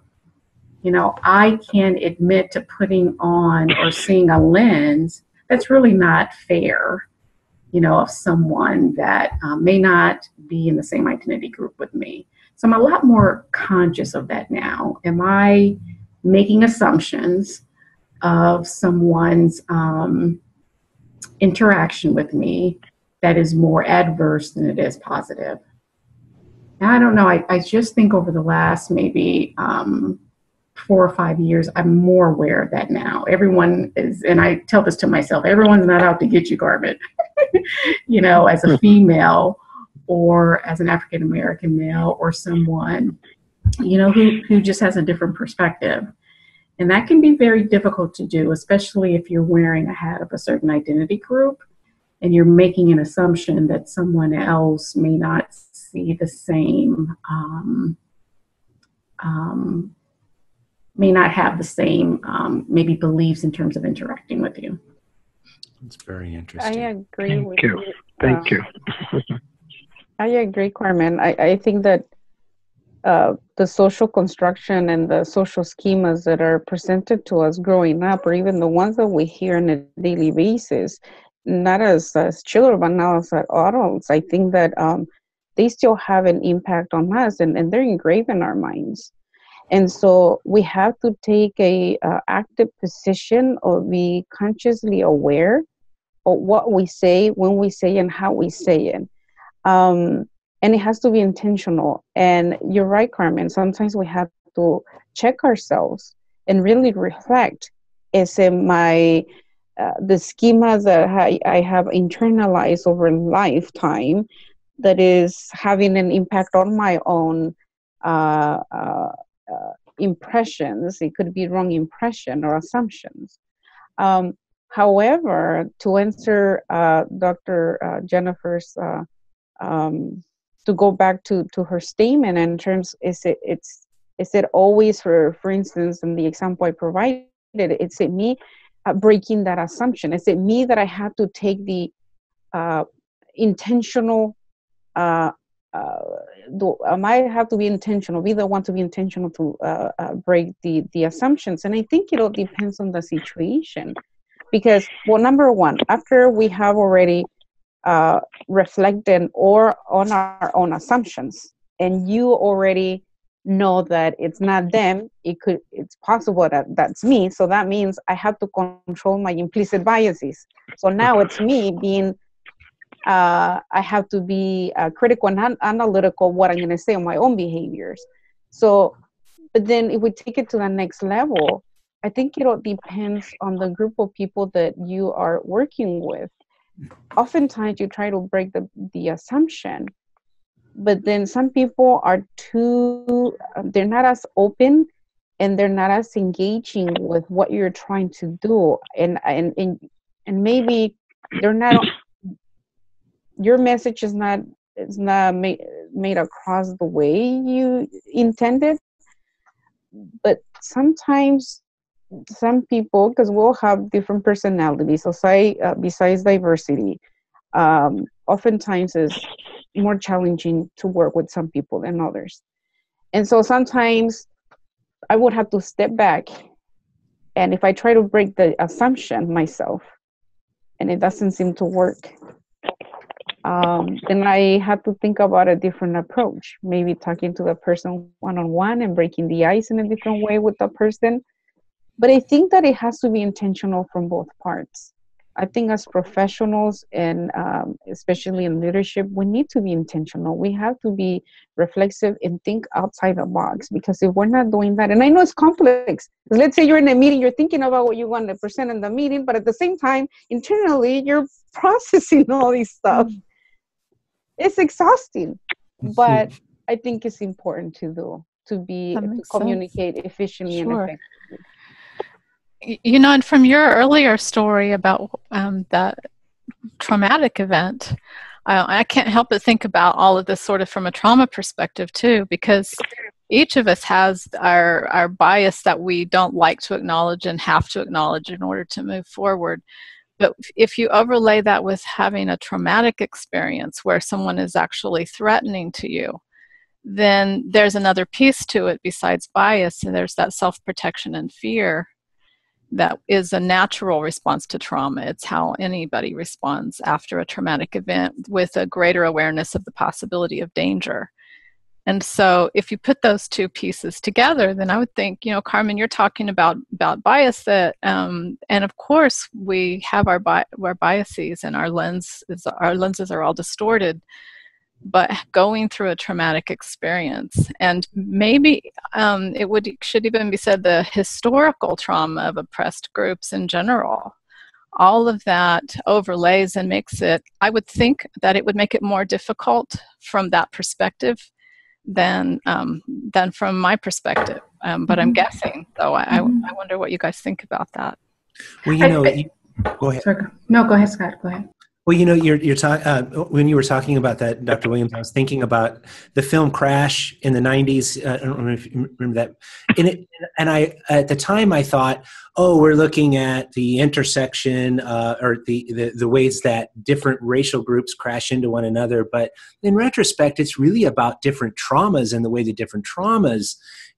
B: I can admit to putting on or seeing a lens that's really not fair, of someone that may not be in the same identity group with me. So I'm a lot more conscious of that now. Am I making assumptions of someone's interaction with me that is more adverse than it is positive? And I don't know, I just think over the last maybe 4 or 5 years, I'm more aware of that now. Everyone is, and I tell this to myself, everyone's not out to get you, Carmen. As a female or as an African-American male or someone, who just has a different perspective. And that can be very difficult to do, especially if you're wearing a hat of a certain identity group and you're making an assumption that someone else may not see the same, may not have the same maybe beliefs in terms of interacting with you.
A: It's very interesting.
D: I agree with
C: you. Thank you.
D: I agree, Carmen. I think that the social construction and the social schemas that are presented to us growing up, or even the ones that we hear on a daily basis, not as children, but now as adults, I think that they still have an impact on us, and they're engraved in our minds. And so we have to take a active position or be consciously aware of what we say, when we say, and how we say it. And it has to be intentional. And you're right, Carmen. Sometimes we have to check ourselves and really reflect. Is it the schemas that I have internalized over a lifetime that is having an impact on my own impressions? It could be wrong impression or assumptions. However, to answer Dr. Jennifer's to go back to her statement in terms, is it always, for instance, in the example I provided, is it me breaking that assumption? Is it me that I have to take the intentional, I have to be intentional, be the one to be intentional to break the assumptions? And I think it all depends on the situation. Because, well, number one, after we have already reflected or on our own assumptions, and you already know that it's not them, it's possible that that's me. So that means I have to control my implicit biases. So now it's me being, I have to be critical and analytical what I'm going to say on my own behaviors. So, but then if we take it to the next level, I think it all depends on the group of people that you are working with. Oftentimes you try to break the assumption, but then some people are they're not as open and they're not as engaging with what you're trying to do. And maybe they're not, your message is not made across the way you intended. But sometimes some people, because we'll have different personalities, so besides diversity, oftentimes is more challenging to work with some people than others. And so sometimes I would have to step back, and if I try to break the assumption myself and it doesn't seem to work, then I have to think about a different approach, maybe talking to the person one-on-one and breaking the ice in a different way with the person. But I think that it has to be intentional from both parts. I think as professionals, and especially in leadership, we need to be intentional. We have to be reflexive and think outside the box, because if we're not doing that, and I know it's complex, because let's say you're in a meeting, you're thinking about what you want to present in the meeting, but at the same time, internally, you're processing all this stuff. It's exhausting, but I think it's important to do, to communicate efficiently and effectively.
E: You know, and from your earlier story about that traumatic event, I can't help but think about all of this sort of from a trauma perspective too, because each of us has our bias that we don't like to acknowledge and have to acknowledge in order to move forward. But if you overlay that with having a traumatic experience where someone is actually threatening to you, then there's another piece to it besides bias, and there's that self-protection and fear that is a natural response to trauma. It's how anybody responds after a traumatic event, with a greater awareness of the possibility of danger. And so if you put those two pieces together, then I would think, you know, Carmen, you're talking about bias, that, and of course we have our biases, and our lenses are all distorted. But going through a traumatic experience, and maybe should even be said, the historical trauma of oppressed groups in general, all of that overlays and makes it, I would think that it would make it more difficult from that perspective than from my perspective. But I'm guessing, though. I wonder what you guys think about that.
A: Well, you know, go ahead.
B: Sorry. No, go ahead, Scott. Go ahead.
A: Well, you know, you're when you were talking about that, Dr. Williams, I was thinking about the film Crash in the 90s. I don't know if you remember that. And I, at the time, I thought, oh, we're looking at the intersection or the ways that different racial groups crash into one another. But in retrospect, it's really about different traumas and the way that different traumas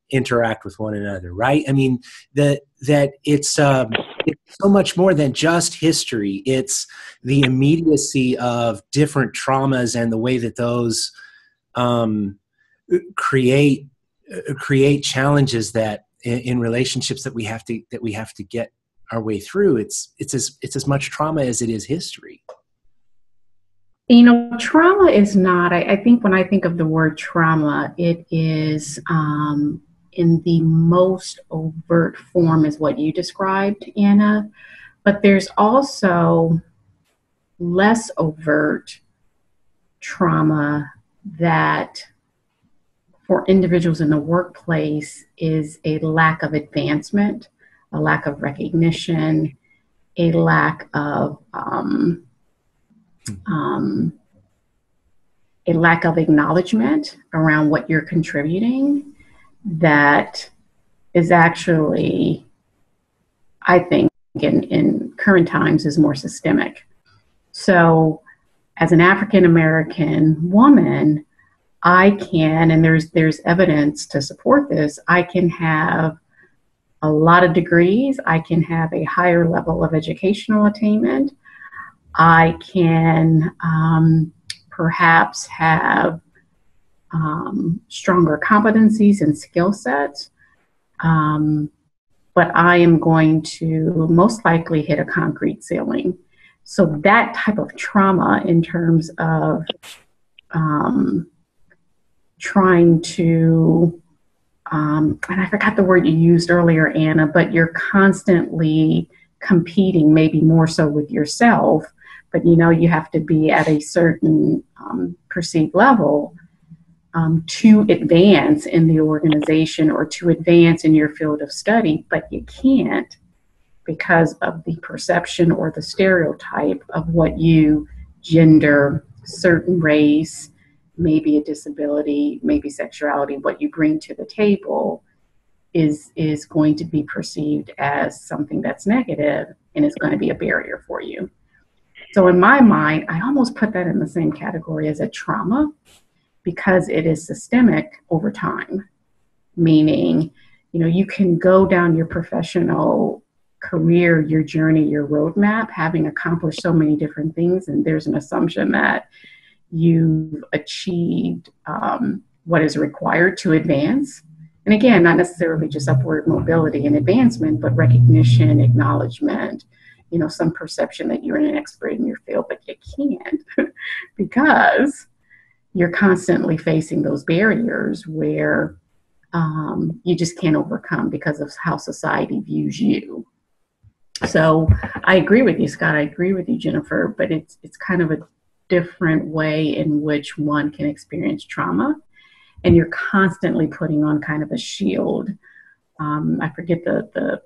A: interact with one another, right? I mean, that it's so much more than just history. It's the immediacy of different traumas and the way that those create challenges that in relationships that we have to get our way through. It's as much trauma as it is history.
B: You know, trauma is not, I think when I think of the word trauma, it is in the most overt form is what you described, Anna, but there's also less overt trauma that for individuals in the workplace is a lack of advancement, a lack of recognition, a lack of acknowledgement around what you're contributing, that is actually, I think, in current times is more systemic. So as an African-American woman, I can, and there's evidence to support this, I can have a lot of degrees, I can have a higher level of educational attainment, I can perhaps have stronger competencies and skill sets, but I am going to most likely hit a concrete ceiling. So that type of trauma in terms of trying to, and I forgot the word you used earlier, Anna, but you're constantly competing, maybe more so with yourself, but you know you have to be at a certain perceived level to advance in the organization or to advance in your field of study, but you can't because of the perception or the stereotype of what you, gender, certain race, maybe a disability, maybe sexuality, what you bring to the table is going to be perceived as something that's negative and is going to be a barrier for you. So in my mind, I almost put that in the same category as a trauma because it is systemic over time, meaning, you know, you can go down your professional career, your journey, your roadmap, having accomplished so many different things, and there's an assumption that you've achieved what is required to advance. And again, not necessarily just upward mobility and advancement, but recognition, acknowledgement, you know, some perception that you're an expert in your field, but you can't because you're constantly facing those barriers where you just can't overcome because of how society views you. So I agree with you, Scott. I agree with you, Jennifer, but it's kind of a different way in which one can experience trauma. And you're constantly putting on kind of a shield. I forget the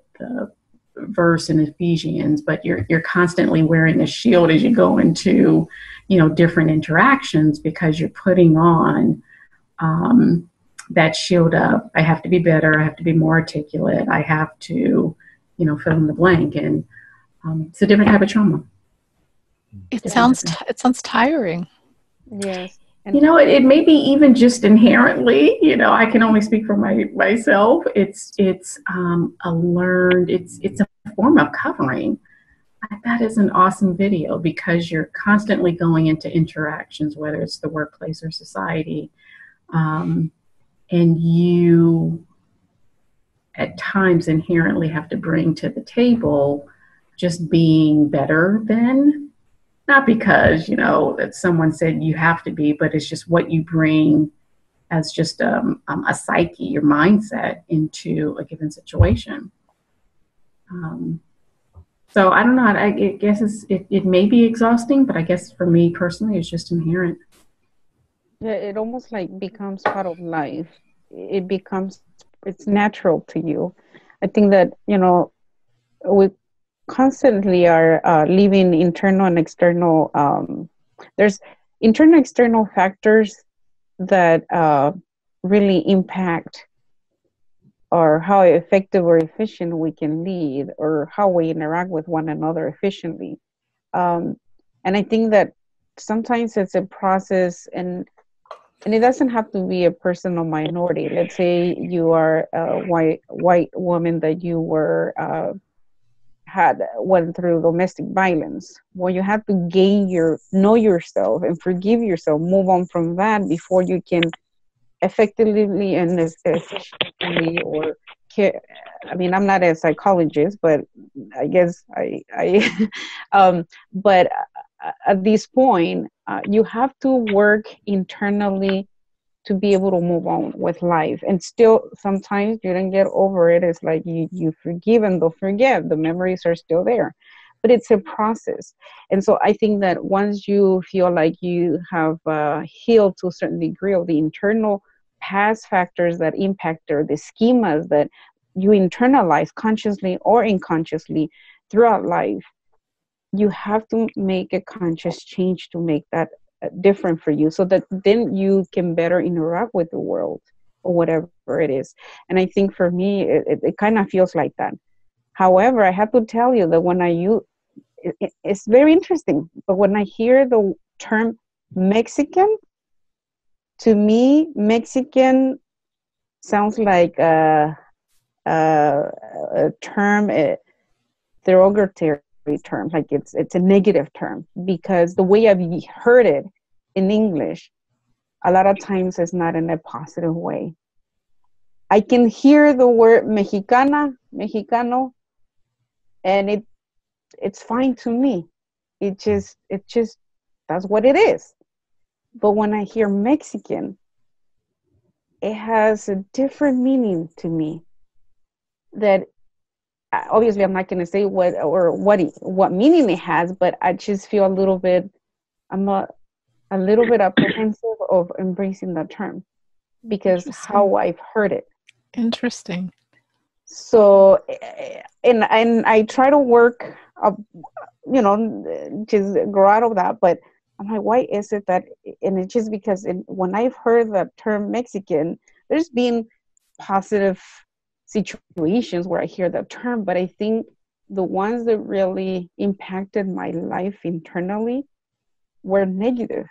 B: verse in Ephesians, but you're constantly wearing a shield as you go into, you know, different interactions because you're putting on that shield up. I have to be better. I have to be more articulate. I have to, you know, fill in the blank. And it's a different type of trauma.
E: It sounds tiring.
D: Yes.
B: You know, it may be even just inherently, you know, I can only speak for myself. It's a learned, it's a form of covering. That is an awesome video because you're constantly going into interactions, whether it's the workplace or society. And you at times inherently have to bring to the table just being better than, not because, you know, that someone said you have to be, but it's just what you bring as just a psyche, your mindset into a given situation. So I don't know, I guess it may be exhausting, but I guess for me personally, it's just inherent.
D: Yeah, it almost like becomes part of life. It's natural to you. I think that, you know, we constantly are living internal and external. There's internal and external factors that really impact or how effective or efficient we can lead or how we interact with one another efficiently. And I think that sometimes it's a process, and it doesn't have to be a personal minority. Let's say you are a white woman that you were went through domestic violence. Well, you have to know yourself and forgive yourself, move on from that before you can effectively and efficiently or care. I mean, I'm not a psychologist, but I guess but at this point, you have to work internally to be able to move on with life. And still, sometimes you don't get over it. It's like you forgive and don't forget. The memories are still there. But it's a process. And so I think that once you feel like you have healed to a certain degree of the internal past factors that impact or the schemas that you internalize consciously or unconsciously throughout life, you have to make a conscious change to make that different for you so that then you can better interact with the world or whatever it is. And I think for me, it kind of feels like that. However, I have to tell you that when it's very interesting, but when I hear the term Mexican, to me, Mexican sounds like a term, a derogatory term, like it's a negative term, because the way I've heard it in English, a lot of times it's not in a positive way. I can hear the word Mexicana, Mexicano, and it's fine to me. It just that's what it is. But when I hear Mexican, it has a different meaning to me. That obviously I'm not going to say what meaning it has, but I just feel I'm a little bit apprehensive of embracing that term because how I've heard it.
E: Interesting.
D: So, and I try to work up, just grow out of that, but I'm like, why is it that, and it's just because when I've heard the term Mexican, there's been positive situations where I hear that term, but I think the ones that really impacted my life internally were negative.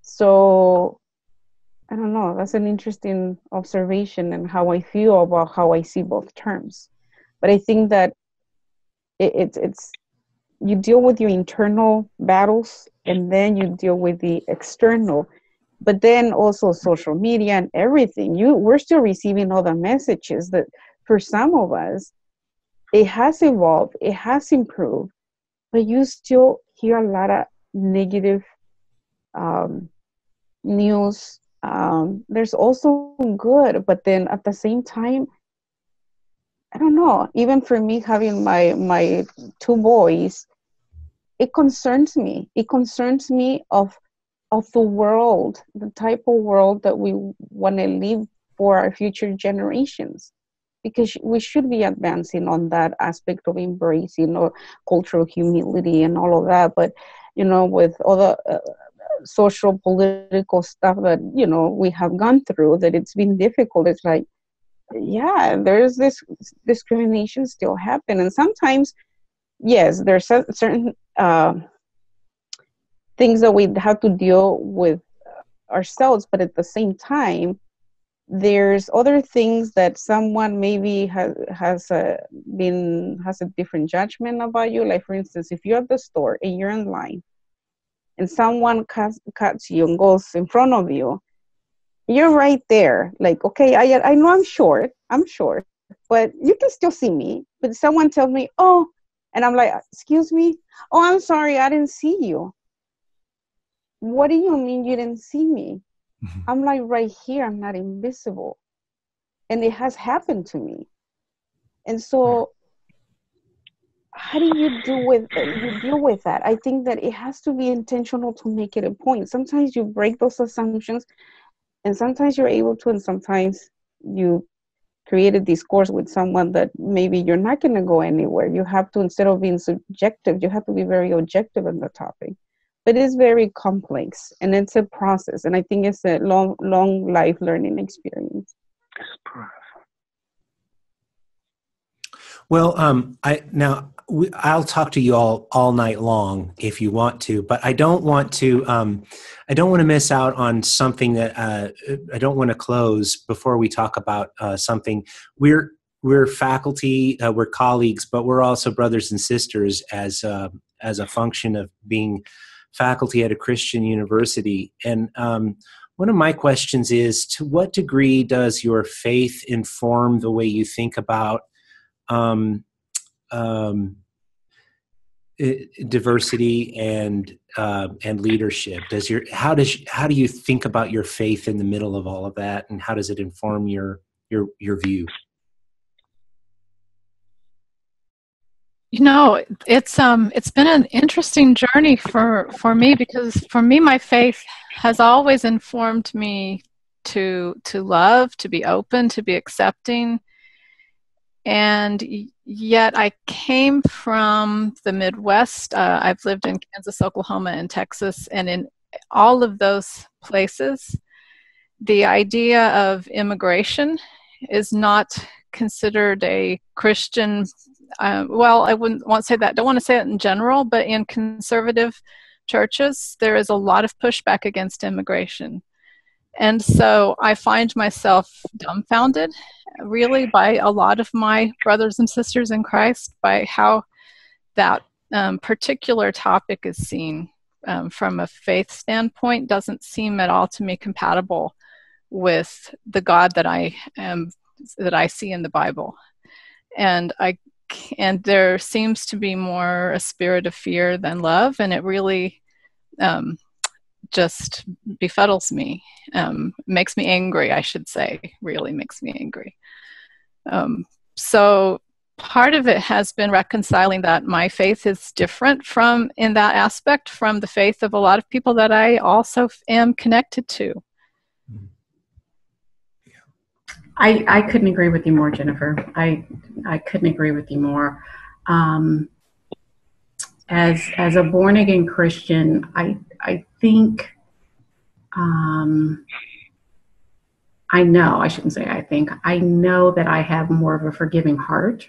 D: So I don't know, that's an interesting observation and how I feel about how I see both terms. But I think that it's you deal with your internal battles and then you deal with the external, but then also social media and everything. We're still receiving all the messages that for some of us, it has evolved, it has improved, but you still hear a lot of negative news. There's also good, but then at the same time, I don't know, even for me having my two boys, it concerns me. It concerns me of the world, the type of world that we want to leave for our future generations, because we should be advancing on that aspect of embracing or cultural humility and all of that. But with all the social political stuff that we have gone through, that it's been difficult. It's like, yeah, there's this discrimination still happen, and sometimes, yes, there's certain things that we have to deal with ourselves, but at the same time, there's other things that someone maybe has a different judgment about you. Like, for instance, if you're at the store and you're in line and someone cuts you and goes in front of you, you're right there. Like, okay, I know I'm short, but you can still see me. But someone tells me, oh, and I'm like, excuse me? Oh, I'm sorry, I didn't see you. What do you mean you didn't see me? Mm-hmm. I'm like, right here, I'm not invisible. And it has happened to me. And so how do you deal with that? I think that it has to be intentional to make it a point. Sometimes you break those assumptions, and sometimes you're able to, and sometimes you create a discourse with someone that maybe you're not going to go anywhere. You have to, instead of being subjective, you have to be very objective in the topic. But it's very complex, and it's a process, and I think it's a long life learning experience.
A: Well, I'll talk to you all night long if you want to, but I don't want to miss out on something that I don't want to close before we talk about something. We're faculty, we're colleagues, but we're also brothers and sisters as a function of being faculty at a Christian university. And one of my questions is, to what degree does your faith inform the way you think about diversity and leadership? How do you think about your faith in the middle of all of that, and how does it inform your view?
E: It's been an interesting journey for me, because for me, my faith has always informed me to love, to be open, to be accepting. And yet I came from the Midwest. I've lived in Kansas, Oklahoma, and Texas, and in all of those places, the idea of immigration is not considered a Christian. Well, I wouldn't want to say that. Don't want to say it in general, but in conservative churches, there is a lot of pushback against immigration. And so I find myself dumbfounded, really, by a lot of my brothers and sisters in Christ, by how that particular topic is seen from a faith standpoint. Doesn't seem at all to me compatible with the God that I see in the Bible. And there seems to be more a spirit of fear than love, and it really just befuddles me, makes me angry, I should say, really makes me angry. So part of it has been reconciling that my faith is different in that aspect from the faith of a lot of people that I also am connected to.
B: I couldn't agree with you more, Jennifer. I couldn't agree with you more. As a born again Christian, I think I know that I have more of a forgiving heart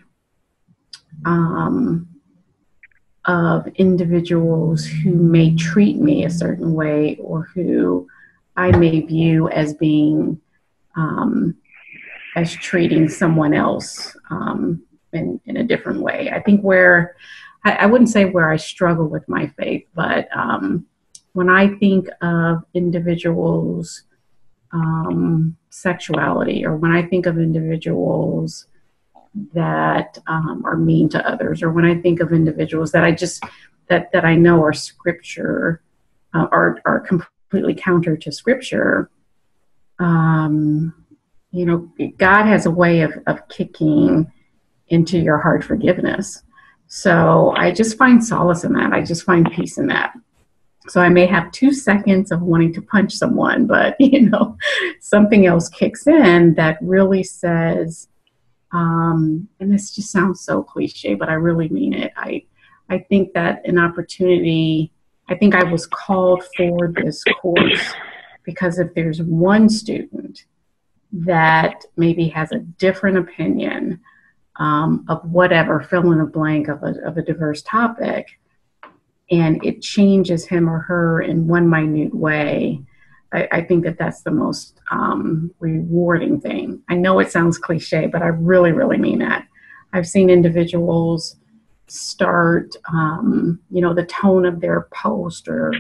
B: of individuals who may treat me a certain way or who I may view as being, as treating someone else in a different way. I think where, I wouldn't say where I struggle with my faith, but when I think of individuals' sexuality, or when I think of individuals that are mean to others, or when I think of individuals that I just that I know are scripture are completely counter to scripture. You know, God has a way of kicking into your heart forgiveness. So I just find solace in that. I just find peace in that. So I may have 2 seconds of wanting to punch someone, but you know, something else kicks in that really says, and this just sounds so cliche, but I really mean it. I think that an opportunity, I think I was called for this course because if there's one student that maybe has a different opinion of whatever, fill in a blank of a diverse topic, and it changes him or her in one minute way, I think that that's the most rewarding thing. I know it sounds cliche, but I really, really mean that. I've seen individuals start, you know, the tone of their post or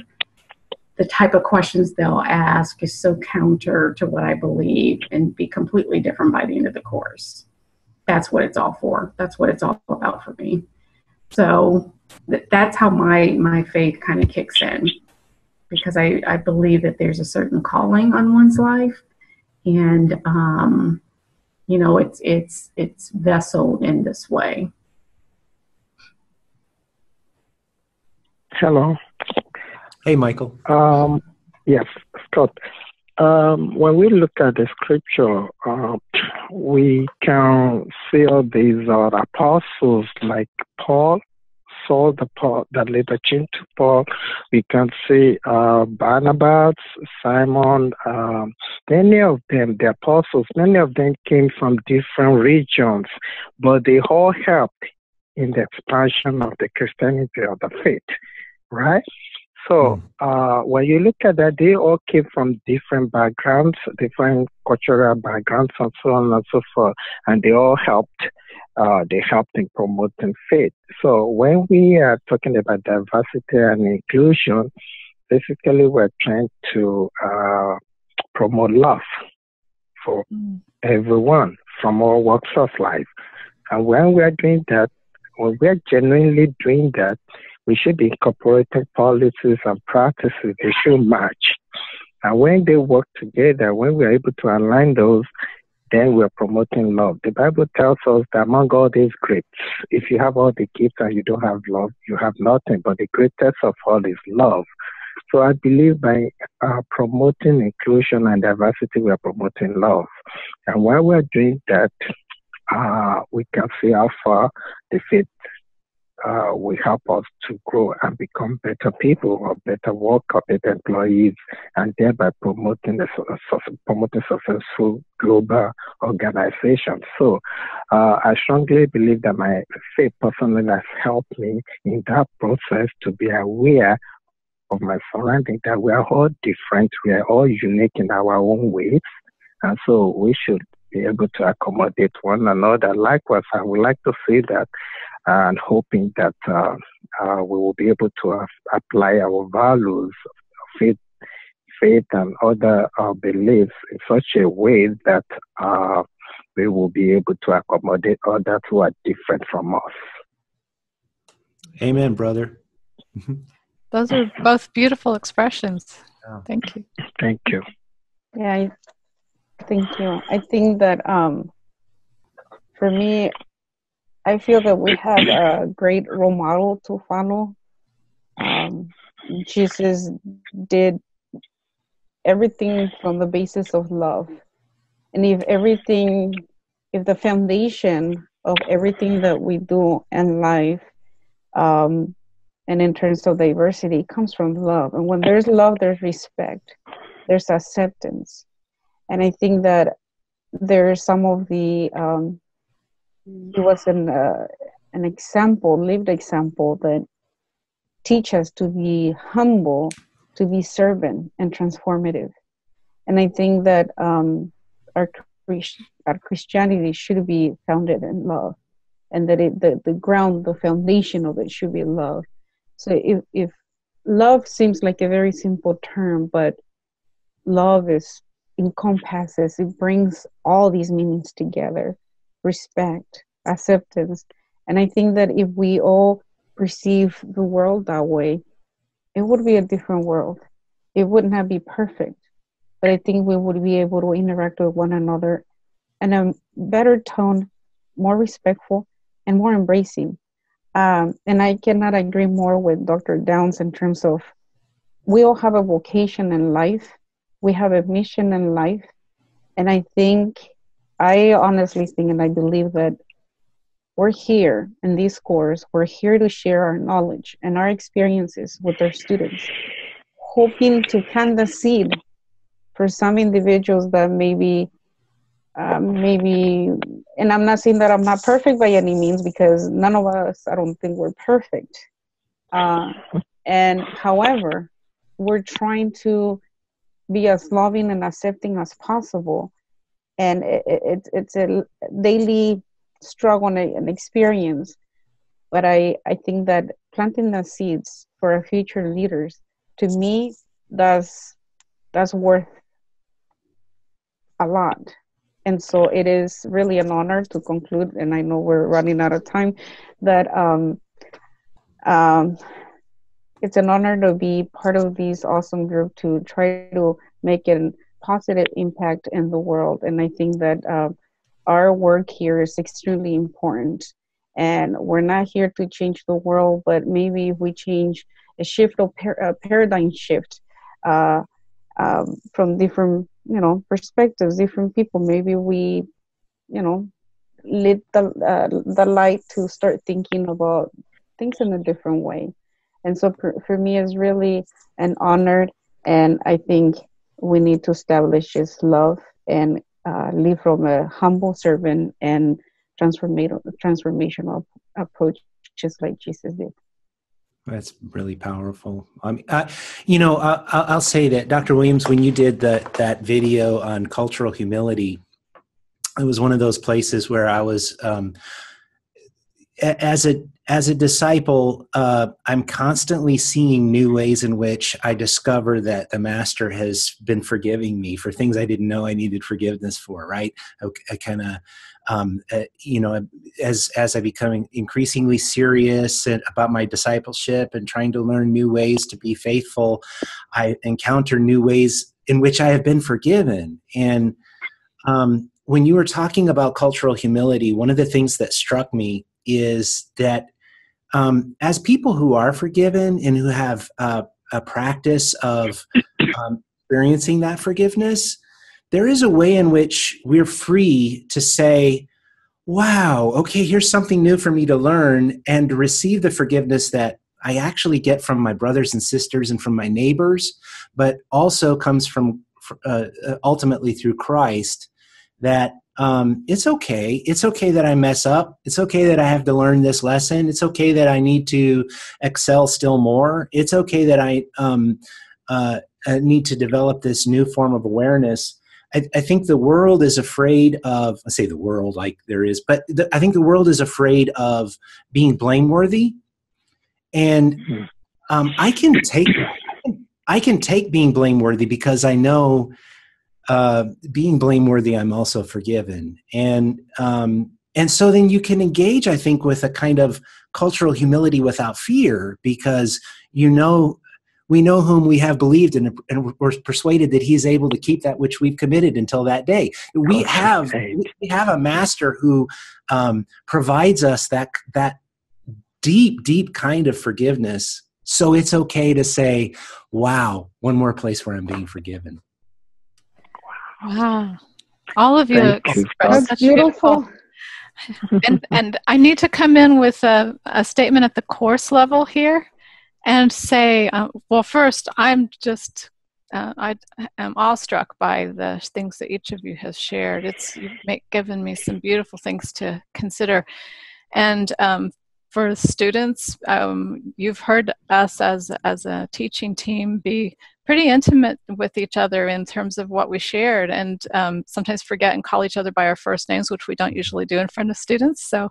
B: the type of questions they'll ask is so counter to what I believe and be completely different by the end of the course. That's what it's all for. That's what it's all about for me. So that's how my faith kind of kicks in, because I believe that there's a certain calling on one's life, and you know, it's vesseled in this way.
C: Hello.
A: Hey, Michael.
C: Yes, Scott. When we look at the scripture, we can see all these apostles like Paul, Saul, that later changed to Paul. We can see Barnabas, Simon, many of them, the apostles, many of them came from different regions, but they all helped in the expansion of the Christianity of the faith, right? So when you look at that, they all came from different backgrounds, different cultural backgrounds, and so on and so forth, and they all helped. They helped in promoting faith. So when we are talking about diversity and inclusion, basically we're trying to promote love for everyone from all walks of life. And when we are doing that, when we are genuinely doing that, we should be incorporating policies and practices. They should match. And when they work together, when we're able to align those, then we're promoting love. The Bible tells us that among all these gifts, if you have all the gifts and you don't have love, you have nothing. But the greatest of all is love. So I believe by promoting inclusion and diversity, we are promoting love. And while we're doing that, we can see how far the faith will help us to grow and become better people or better workers, better employees, and thereby promoting successful global organizations. So I strongly believe that my faith personally has helped me in that process to be aware of my surroundings, that we are all different, we are all unique in our own ways, and so we should be able to accommodate one another. Likewise, I would like to say that and hoping that we will be able to apply our values, faith and other beliefs in such a way that we will be able to accommodate others who are different from us.
A: Amen, brother.
E: Those are both beautiful expressions. Thank you.
C: Thank you.
D: Yeah, thank you. I think that for me, I feel that we have a great role model to follow. Jesus did everything from the basis of love. And if the foundation of everything that we do in life, and in terms of diversity, comes from love. And when there's love, there's respect, there's acceptance. And I think that there's some of the, it was an example, lived example that teach us to be humble, to be servant and transformative. And I think that our Christianity should be founded in love, and that the ground, the foundation of it should be love. So if love seems like a very simple term, but love encompasses, it brings all these meanings together: respect, acceptance. And I think that if we all perceive the world that way, it would be a different world. It would not be perfect, but I think we would be able to interact with one another in a better tone, more respectful, and more embracing. And I cannot agree more with Dr. Downs in terms of we all have a vocation in life. We have a mission in life. And I honestly think and I believe that we're here in this course, we're here to share our knowledge and our experiences with our students, hoping to plant the seed for some individuals that maybe, and I'm not saying that I'm not perfect by any means, because none of us, I don't think we're perfect. And however, we're trying to be as loving and accepting as possible. And it's a daily struggle and an experience. But I think that planting the seeds for our future leaders, to me, that's worth a lot. And so it is really an honor to conclude, and I know we're running out of time, that it's an honor to be part of this awesome group to try to make a positive impact in the world. And I think that our work here is extremely important. And we're not here to change the world, but maybe if we change a paradigm shift from different, perspectives, different people, maybe we, lit the light to start thinking about things in a different way. And so for me, it's really an honor. And I think we need to establish this love and live from a humble servant and transformational approach, just like Jesus did.
A: That's really powerful. I'll say that, Dr. Williams, when you did that video on cultural humility, it was one of those places where I was, as a disciple, I'm constantly seeing new ways in which I discover that the Master has been forgiving me for things I didn't know I needed forgiveness for. Right? I kind of, as I become increasingly serious about my discipleship and trying to learn new ways to be faithful, I encounter new ways in which I have been forgiven. And when you were talking about cultural humility, one of the things that struck me is that as people who are forgiven and who have a practice of experiencing that forgiveness, there is a way in which we're free to say, wow, okay, here's something new for me to learn, and to receive the forgiveness that I actually get from my brothers and sisters and from my neighbors, but also comes from ultimately through Christ, that it's okay. It's okay that I mess up. It's okay that I have to learn this lesson. It's okay that I need to excel still more. It's okay that I need to develop this new form of awareness. I think the world is afraid of, I say the world like there is, but I think the world is afraid of being blameworthy. And I can take being blameworthy, because I know being blameworthy, I'm also forgiven. And so then you can engage, I think, with a kind of cultural humility without fear, because we know whom we have believed, and we're persuaded that he is able to keep that which we've committed until that day. We have a Master who provides us that deep, deep kind of forgiveness. So it's okay to say, wow, one more place where I'm being forgiven.
E: Wow. All of you expressed such
D: beautiful.
E: And I need to come in with a statement at the course level here and say, well, first, I'm just, I am awestruck by the things that each of you has shared. You've given me some beautiful things to consider. And for students, you've heard us as a teaching team be pretty intimate with each other in terms of what we shared, and sometimes forget and call each other by our first names, which we don't usually do in front of students. So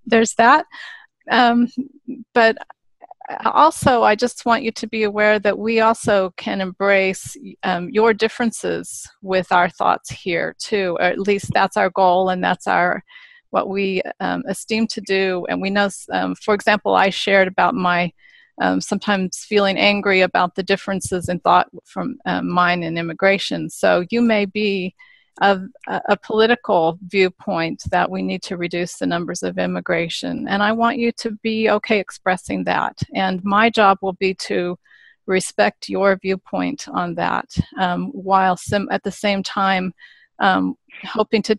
E: there's that. But also, I just want you to be aware that we also can embrace your differences with our thoughts here too, or at least that's our goal, and that's what we esteem to do. And we know, for example, I shared about my sometimes feeling angry about the differences in thought from mine and immigration. So you may be of a political viewpoint that we need to reduce the numbers of immigration. And I want you to be okay expressing that. And my job will be to respect your viewpoint on that, while at the same time hoping to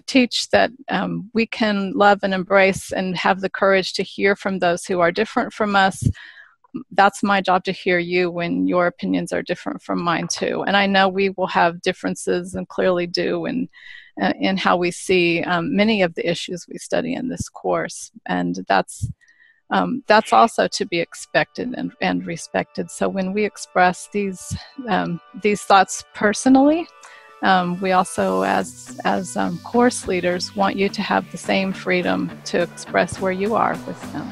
E: teach that we can love and embrace and have the courage to hear from those who are different from us. That's my job, to hear you when your opinions are different from mine too. And I know we will have differences, and clearly do, in how we see many of the issues we study in this course. And that's also to be expected and respected. So when we express these thoughts personally, we also, as course leaders, want you to have the same freedom to express where you are with them.